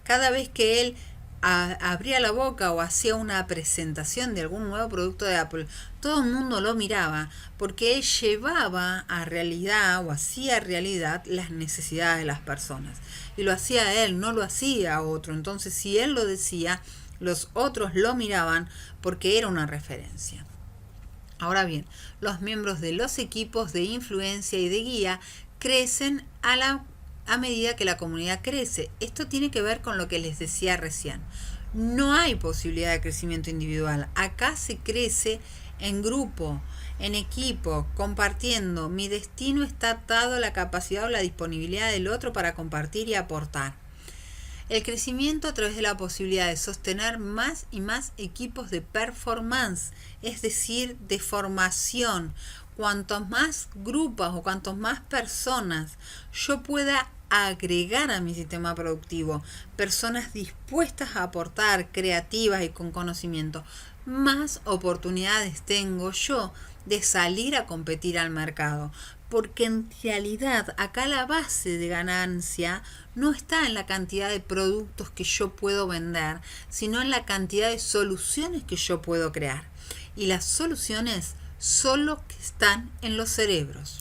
A: cada vez que él abría la boca o hacía una presentación de algún nuevo producto de Apple, todo el mundo lo miraba porque él llevaba a realidad o hacía realidad las necesidades de las personas. Y lo hacía él, no lo hacía otro. Entonces, si él lo decía, los otros lo miraban porque era una referencia. Ahora bien, los miembros de los equipos de influencia y de guía crecen a medida que la comunidad crece. Esto tiene que ver con lo que les decía recién. No hay posibilidad de crecimiento individual. Acá se crece en grupo, en equipo, compartiendo. Mi destino está atado a la capacidad o la disponibilidad del otro para compartir y aportar. El crecimiento a través de la posibilidad de sostener más y más equipos de performance, es decir, de formación. Cuantos más grupos o cuantos más personas yo pueda agregar a mi sistema productivo, personas dispuestas a aportar, creativas y con conocimiento, más oportunidades tengo yo de salir a competir al mercado. Porque en realidad acá la base de ganancia no está en la cantidad de productos que yo puedo vender, sino en la cantidad de soluciones que yo puedo crear. Y las soluciones solo están en los cerebros.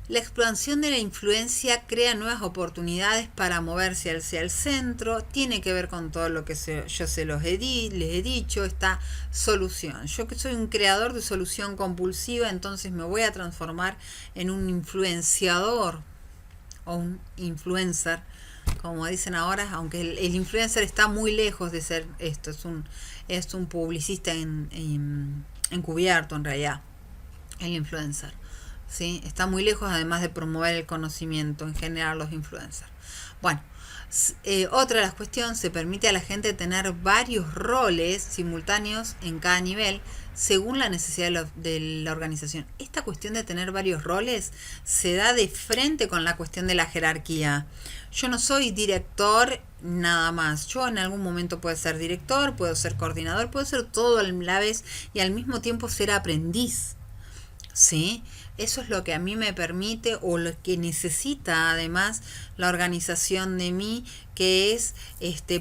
A: La expansión de la influencia crea nuevas oportunidades para moverse hacia el centro. Tiene que ver con todo lo que yo les he dicho, esta solución. Yo que soy un creador de solución compulsiva, entonces me voy a transformar en un influenciador o un influencer, como dicen ahora, aunque el influencer está muy lejos de ser esto, es un publicista encubierto en realidad, el influencer. ¿Sí? Está muy lejos, además de promover el conocimiento en general, los influencers. Bueno, otra de las cuestiones, se permite a la gente tener varios roles simultáneos en cada nivel según la necesidad de la organización. Esta cuestión de tener varios roles se da de frente con la cuestión de la jerarquía. Yo no soy director nada más. Yo en algún momento puedo ser director, puedo ser coordinador, puedo ser todo a la vez y al mismo tiempo ser aprendiz. ¿Sí? Eso es lo que a mí me permite o lo que necesita además la organización de mí, que es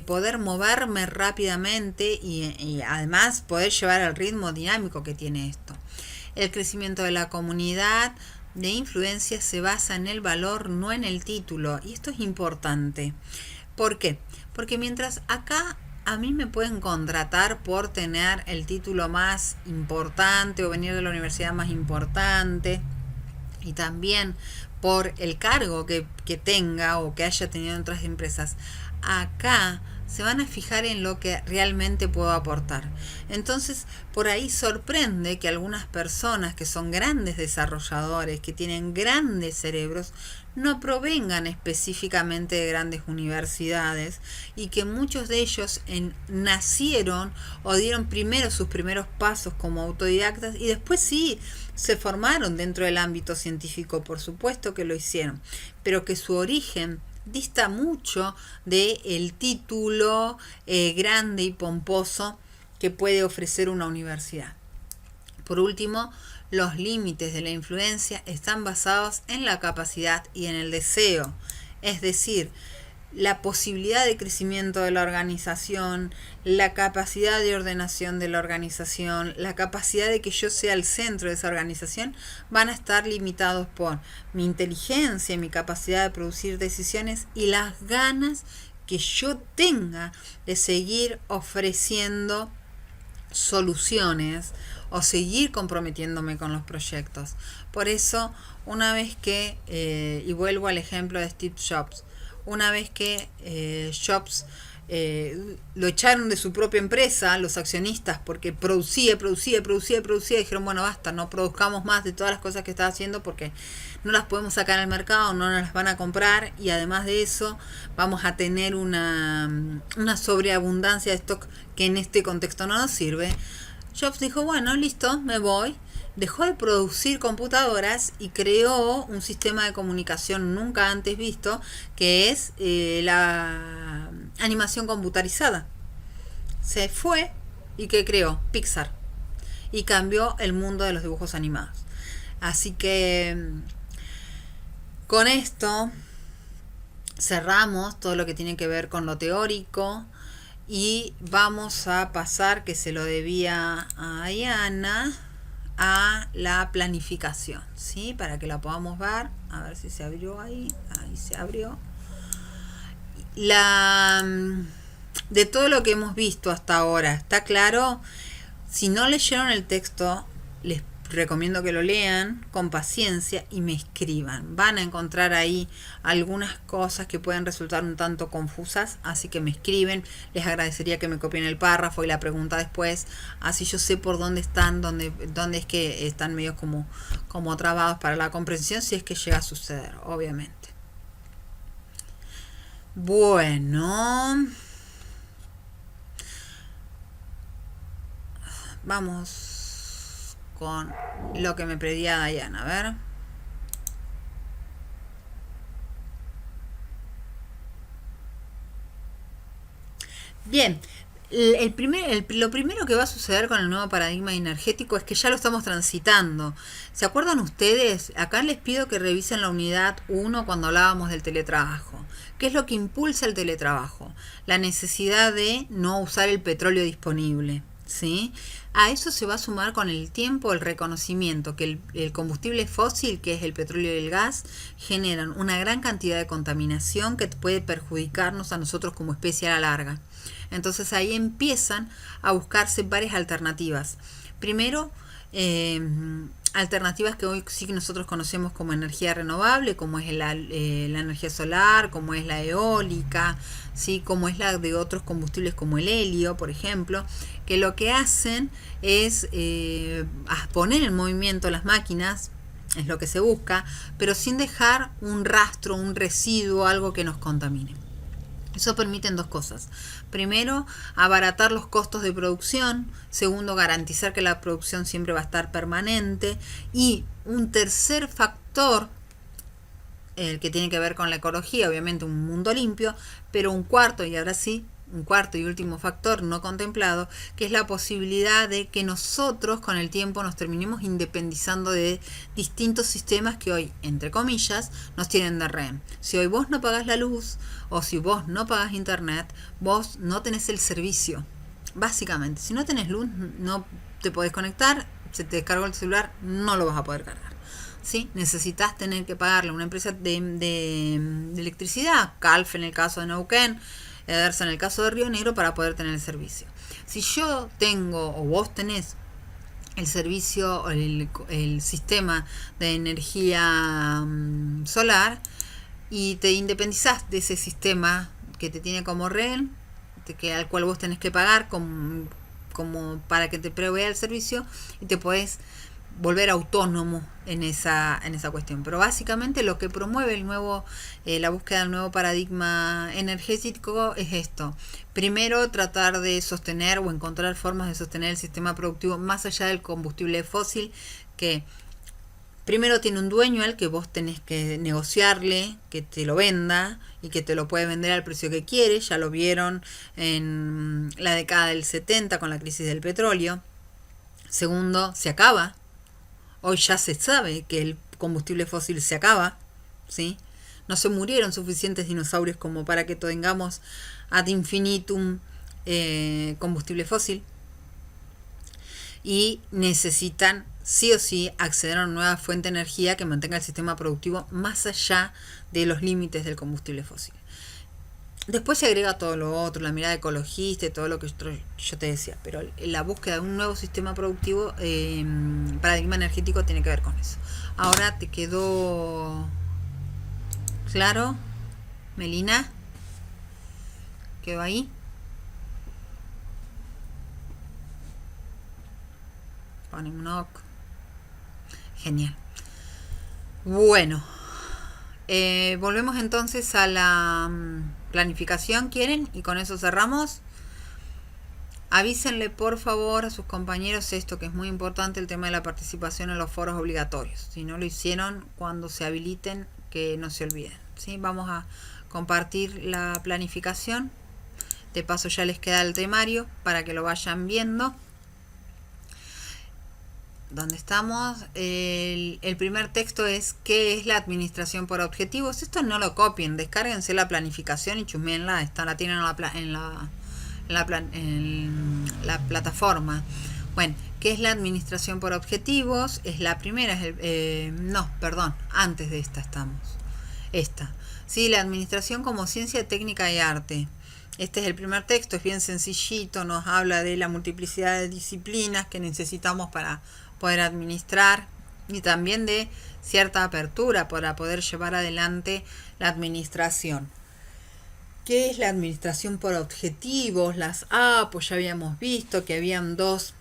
A: poder moverme rápidamente y además poder llevar el ritmo dinámico que tiene esto. El crecimiento de la comunidad de influencia se basa en el valor, no en el título, y esto es importante. ¿Por qué? Porque mientras acá a mí me pueden contratar por tener el título más importante o venir de la universidad más importante y también por el cargo que tenga o que haya tenido en otras empresas. Acá se van a fijar en lo que realmente puedo aportar. Entonces, por ahí sorprende que algunas personas que son grandes desarrolladores, que tienen grandes cerebros, no provengan específicamente de grandes universidades y que muchos de ellos nacieron o dieron primero sus primeros pasos como autodidactas y después sí se formaron dentro del ámbito científico, por supuesto que lo hicieron, pero que su origen dista mucho del título grande y pomposo que puede ofrecer una universidad. Por último, los límites de la influencia están basados en la capacidad y en el deseo, es decir, la posibilidad de crecimiento de la organización, la capacidad de ordenación de la organización, la capacidad de que yo sea el centro de esa organización, van a estar limitados por mi inteligencia, mi capacidad de producir decisiones y las ganas que yo tenga de seguir ofreciendo soluciones o seguir comprometiéndome con los proyectos. Por eso, una vez que, y vuelvo al ejemplo de Steve Jobs, una vez que Jobs lo echaron de su propia empresa, los accionistas, porque producía, dijeron, bueno, basta, no produzcamos más de todas las cosas que estaba haciendo porque no las podemos sacar al mercado, no nos las van a comprar y además de eso vamos a tener una sobreabundancia de stock que en este contexto no nos sirve. Jobs dijo, bueno, listo, me voy. Dejó de producir computadoras y creó un sistema de comunicación nunca antes visto, que es la animación computarizada. Se fue y que creó Pixar y cambió el mundo de los dibujos animados. Así que con esto cerramos todo lo que tiene que ver con lo teórico y vamos a pasar, que se lo debía a Diana, a la planificación, ¿sí? Para que la podamos ver. A ver si se abrió ahí. Ahí se abrió. De todo lo que hemos visto hasta ahora, ¿está claro? Si no leyeron el texto, les recomiendo que lo lean con paciencia y me escriban. Van a encontrar ahí algunas cosas que pueden resultar un tanto confusas, así que me escriben. Les agradecería que me copien el párrafo y la pregunta después, así yo sé por dónde están, dónde es que están medio como trabados para la comprensión, si es que llega a suceder, obviamente. Bueno, vamos con lo que me pedía Diana. A ver. Bien, lo primero que va a suceder con el nuevo paradigma energético es que ya lo estamos transitando. ¿Se acuerdan ustedes? Acá les pido que revisen la unidad 1 cuando hablábamos del teletrabajo. ¿Qué es lo que impulsa el teletrabajo? La necesidad de no usar el petróleo disponible, ¿sí? A eso se va a sumar con el tiempo el reconocimiento que el combustible fósil, que es el petróleo y el gas, generan una gran cantidad de contaminación que puede perjudicarnos a nosotros como especie a la larga. Entonces ahí empiezan a buscarse varias alternativas. Primero, alternativas que hoy sí que nosotros conocemos como energía renovable, como es la energía solar, como es la eólica, ¿sí? Como es la de otros combustibles como el helio, por ejemplo, que lo que hacen es poner en movimiento las máquinas, es lo que se busca, pero sin dejar un rastro, un residuo, algo que nos contamine. Eso permite dos cosas. Primero, abaratar los costos de producción. Segundo, garantizar que la producción siempre va a estar permanente. Y un tercer factor, el que tiene que ver con la ecología, obviamente un mundo limpio, pero un cuarto, y ahora sí, un cuarto y último factor no contemplado, que es la posibilidad de que nosotros con el tiempo nos terminemos independizando de distintos sistemas que hoy, entre comillas, nos tienen de rehén. Si hoy vos no pagás la luz o si vos no pagás internet, vos no tenés el servicio. Básicamente, si no tenés luz, no te podés conectar, se te descargó el celular, no lo vas a poder cargar. ¿Sí? Necesitas tener que pagarle a una empresa de electricidad, Calf en el caso de Neuquén, Edersa en el caso de Río Negro, para poder tener el servicio. Si yo tengo o vos tenés el servicio, el sistema de energía solar y te independizás de ese sistema que te tiene como rehén, al cual vos tenés que pagar como para que te provea el servicio, y te podés volver autónomo en esa cuestión. Pero básicamente lo que promueve la búsqueda del nuevo paradigma energético es esto. Primero, tratar de sostener o encontrar formas de sostener el sistema productivo más allá del combustible fósil, que primero tiene un dueño al que vos tenés que negociarle, que te lo venda y que te lo puede vender al precio que quiere. Ya lo vieron en la década del 70 con la crisis del petróleo. Segundo, se acaba. Hoy ya se sabe que el combustible fósil se acaba, ¿sí? No se murieron suficientes dinosaurios como para que tengamos ad infinitum combustible fósil. Y necesitan sí o sí acceder a una nueva fuente de energía que mantenga el sistema productivo más allá de los límites del combustible fósil. Después se agrega todo lo otro, la mirada ecologista y todo lo que yo te decía, pero la búsqueda de un nuevo sistema productivo, paradigma energético, tiene que ver con eso. Ahora te quedó claro, Melina, ¿quedó ahí? Pone un knock. Genial. Bueno, volvemos entonces a la planificación, ¿quieren? Y con eso cerramos. Avísenle por favor a sus compañeros esto, que es muy importante, el tema de la participación en los foros obligatorios. Si no lo hicieron, cuando se habiliten, que no se olviden, ¿sí? Vamos a compartir la planificación. De paso ya les queda el temario para que lo vayan viendo. ¿Dónde estamos? El primer texto es ¿qué es la administración por objetivos? Esto no lo copien, descárguense la planificación y chusmeenla, la tienen en la plataforma. Bueno, ¿qué es la administración por objetivos? Es la primera, antes de esta estamos. Sí, la administración como ciencia, técnica y arte. Este es el primer texto, es bien sencillito, nos habla de la multiplicidad de disciplinas que necesitamos para poder administrar y también de cierta apertura para poder llevar adelante la administración. ¿Qué es la administración por objetivos? Las A, pues ya habíamos visto que habían dos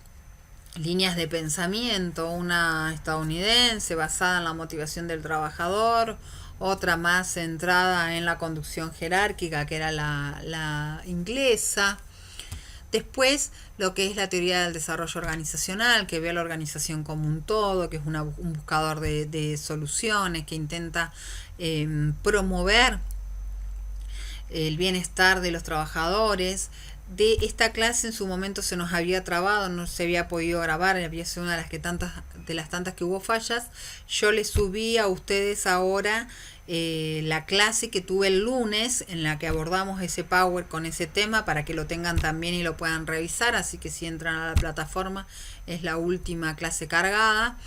A: líneas de pensamiento, una estadounidense basada en la motivación del trabajador, otra más centrada en la conducción jerárquica, que era la inglesa. Después, lo que es la teoría del desarrollo organizacional, que ve a la organización como un todo, que es un buscador de soluciones, que intenta promover el bienestar de los trabajadores. De esta clase en su momento se nos había trabado, no se había podido grabar, había sido una de las tantas que hubo fallas. Yo les subí a ustedes ahora la clase que tuve el lunes en la que abordamos ese Power con ese tema para que lo tengan también y lo puedan revisar, así que si entran a la plataforma es la última clase cargada.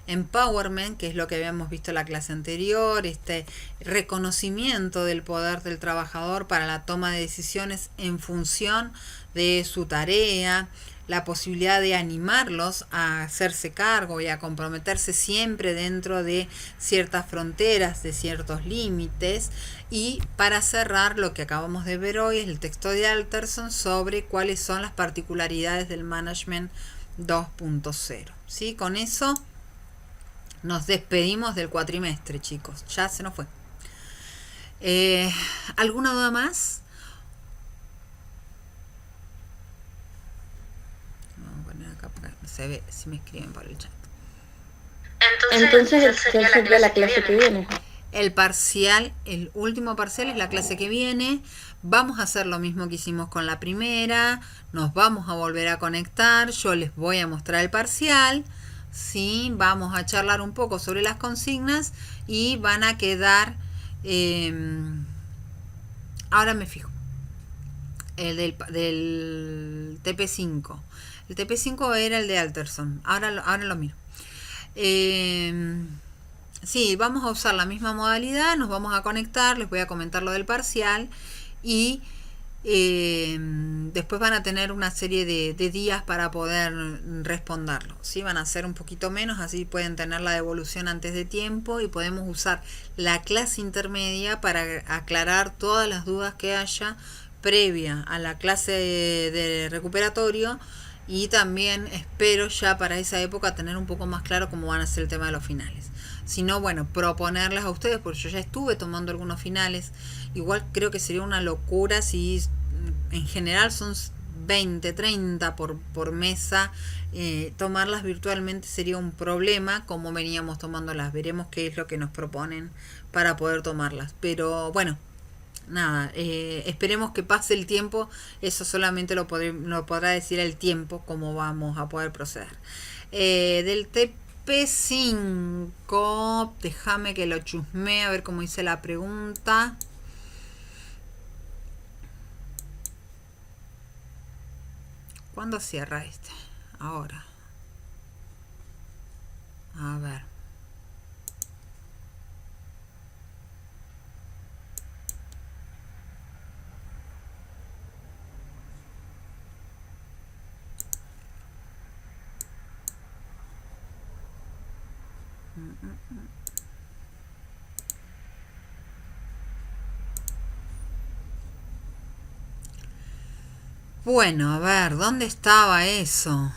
A: Empowerment, que es lo que habíamos visto en la clase anterior, este reconocimiento del poder del trabajador para la toma de decisiones en función de su tarea, la posibilidad de animarlos a hacerse cargo y a comprometerse siempre dentro de ciertas fronteras, de ciertos límites. Y para cerrar, lo que acabamos de ver hoy es el texto de Alderson sobre cuáles son las particularidades del Management 2.0. ¿Sí? Con eso nos despedimos del cuatrimestre, chicos. Ya se nos fue. ¿Alguna duda más? Vamos a poner acá porque no se ve si me escriben por el chat.
B: Entonces sería la clase que viene.
A: El parcial, el último parcial es la clase que viene. Vamos a hacer lo mismo que hicimos con la primera. Nos vamos a volver a conectar. Yo les voy a mostrar el parcial. Sí, vamos a charlar un poco sobre las consignas y van a quedar, ahora me fijo, el del TP5. El TP5 era el de Alderson, ahora lo miro. Sí, vamos a usar la misma modalidad, nos vamos a conectar, les voy a comentar lo del parcial y después van a tener una serie de días para poder responderlo. ¿Sí? Van a ser un poquito menos, así pueden tener la devolución antes de tiempo y podemos usar la clase intermedia para aclarar todas las dudas que haya previa a la clase de recuperatorio. Y también espero ya para esa época tener un poco más claro cómo van a ser el tema de los finales. Si no, bueno, proponerles a ustedes, porque yo ya estuve tomando algunos finales. Igual creo que sería una locura si en general son 20, 30 por mesa. Tomarlas virtualmente sería un problema como veníamos tomándolas. Veremos qué es lo que nos proponen para poder tomarlas. Pero bueno, nada, esperemos que pase el tiempo. Eso solamente lo podrá decir el tiempo cómo vamos a poder proceder. Del TP5, déjame que lo chusmee a ver cómo hice la pregunta. ¿Cuándo cierra este? Ahora. A ver. Bueno, a ver, ¿dónde estaba eso?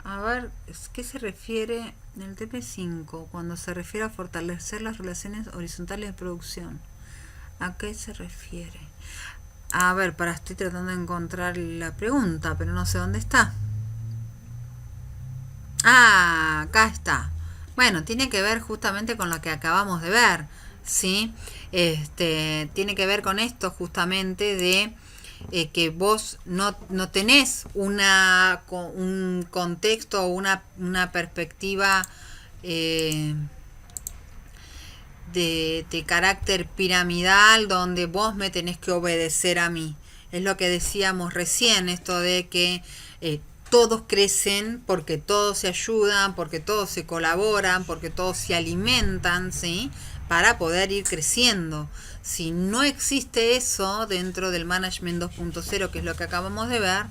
A: A ver, ¿qué se refiere? En el TP5, cuando se refiere a fortalecer las relaciones horizontales de producción, ¿a qué se refiere? A ver, estoy tratando de encontrar la pregunta, pero no sé dónde está. Ah, acá está. Bueno, tiene que ver justamente con lo que acabamos de ver, ¿sí? Tiene que ver con esto justamente de que vos no tenés un contexto o una perspectiva de carácter piramidal donde vos me tenés que obedecer a mí. Es lo que decíamos recién, esto de que todos crecen porque todos se ayudan, porque todos se colaboran, porque todos se alimentan, ¿sí? Para poder ir creciendo. Si no existe eso dentro del Management 2.0, que es lo que acabamos de ver,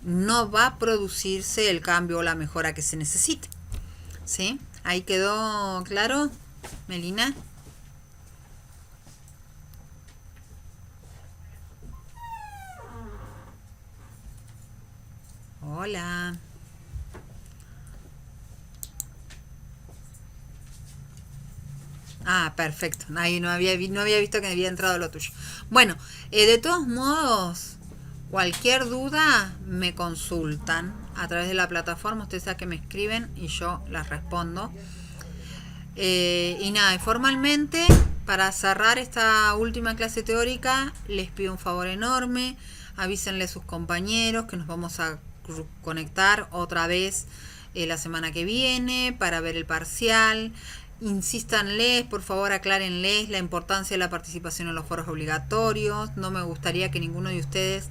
A: no va a producirse el cambio o la mejora que se necesite. ¿Sí? ¿Ahí quedó claro, Melina? Hola. Ah, perfecto. Ahí no había visto que había entrado lo tuyo. Bueno, de todos modos, cualquier duda me consultan a través de la plataforma. Ustedes saben que me escriben y yo las respondo. Y nada, formalmente, para cerrar esta última clase teórica, les pido un favor enorme. Avísenle a sus compañeros que nos vamos a conectar otra vez la semana que viene para ver el parcial. Insístanles, por favor, aclárenles la importancia de la participación en los foros obligatorios. No me gustaría que ninguno de ustedes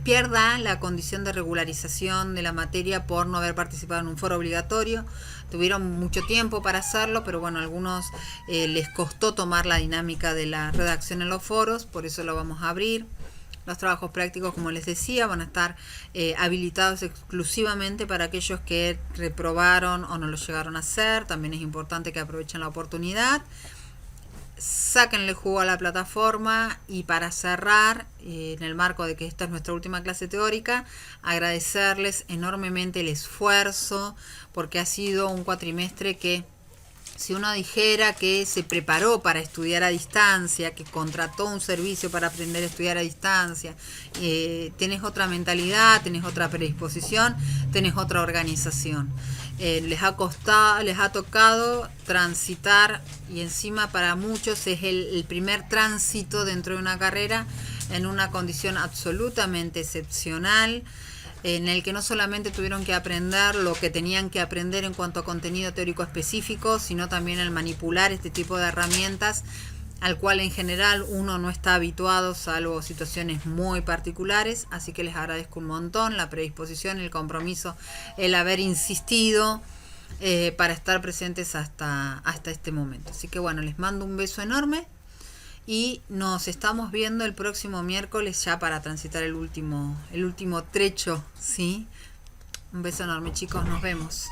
A: pierda la condición de regularización de la materia por no haber participado en un foro obligatorio. Tuvieron mucho tiempo para hacerlo, pero bueno, a algunos les costó tomar la dinámica de la redacción en los foros, por eso lo vamos a abrir. Los trabajos prácticos, como les decía, van a estar habilitados exclusivamente para aquellos que reprobaron o no lo llegaron a hacer. También es importante que aprovechen la oportunidad. Sáquenle jugo a la plataforma y para cerrar, en el marco de que esta es nuestra última clase teórica, agradecerles enormemente el esfuerzo, porque ha sido un cuatrimestre que, si uno dijera que se preparó para estudiar a distancia, que contrató un servicio para aprender a estudiar a distancia, tenés otra mentalidad, tenés otra predisposición, tenés otra organización. Les ha tocado transitar, y encima para muchos es el primer tránsito dentro de una carrera en una condición absolutamente excepcional, en el que no solamente tuvieron que aprender lo que tenían que aprender en cuanto a contenido teórico específico, sino también el manipular este tipo de herramientas al cual en general uno no está habituado, salvo situaciones muy particulares. Así que les agradezco un montón la predisposición, el compromiso, el haber insistido para estar presentes hasta este momento. Así que bueno, les mando un beso enorme y nos estamos viendo el próximo miércoles ya para transitar el último trecho, ¿sí? Un beso enorme, chicos, nos vemos.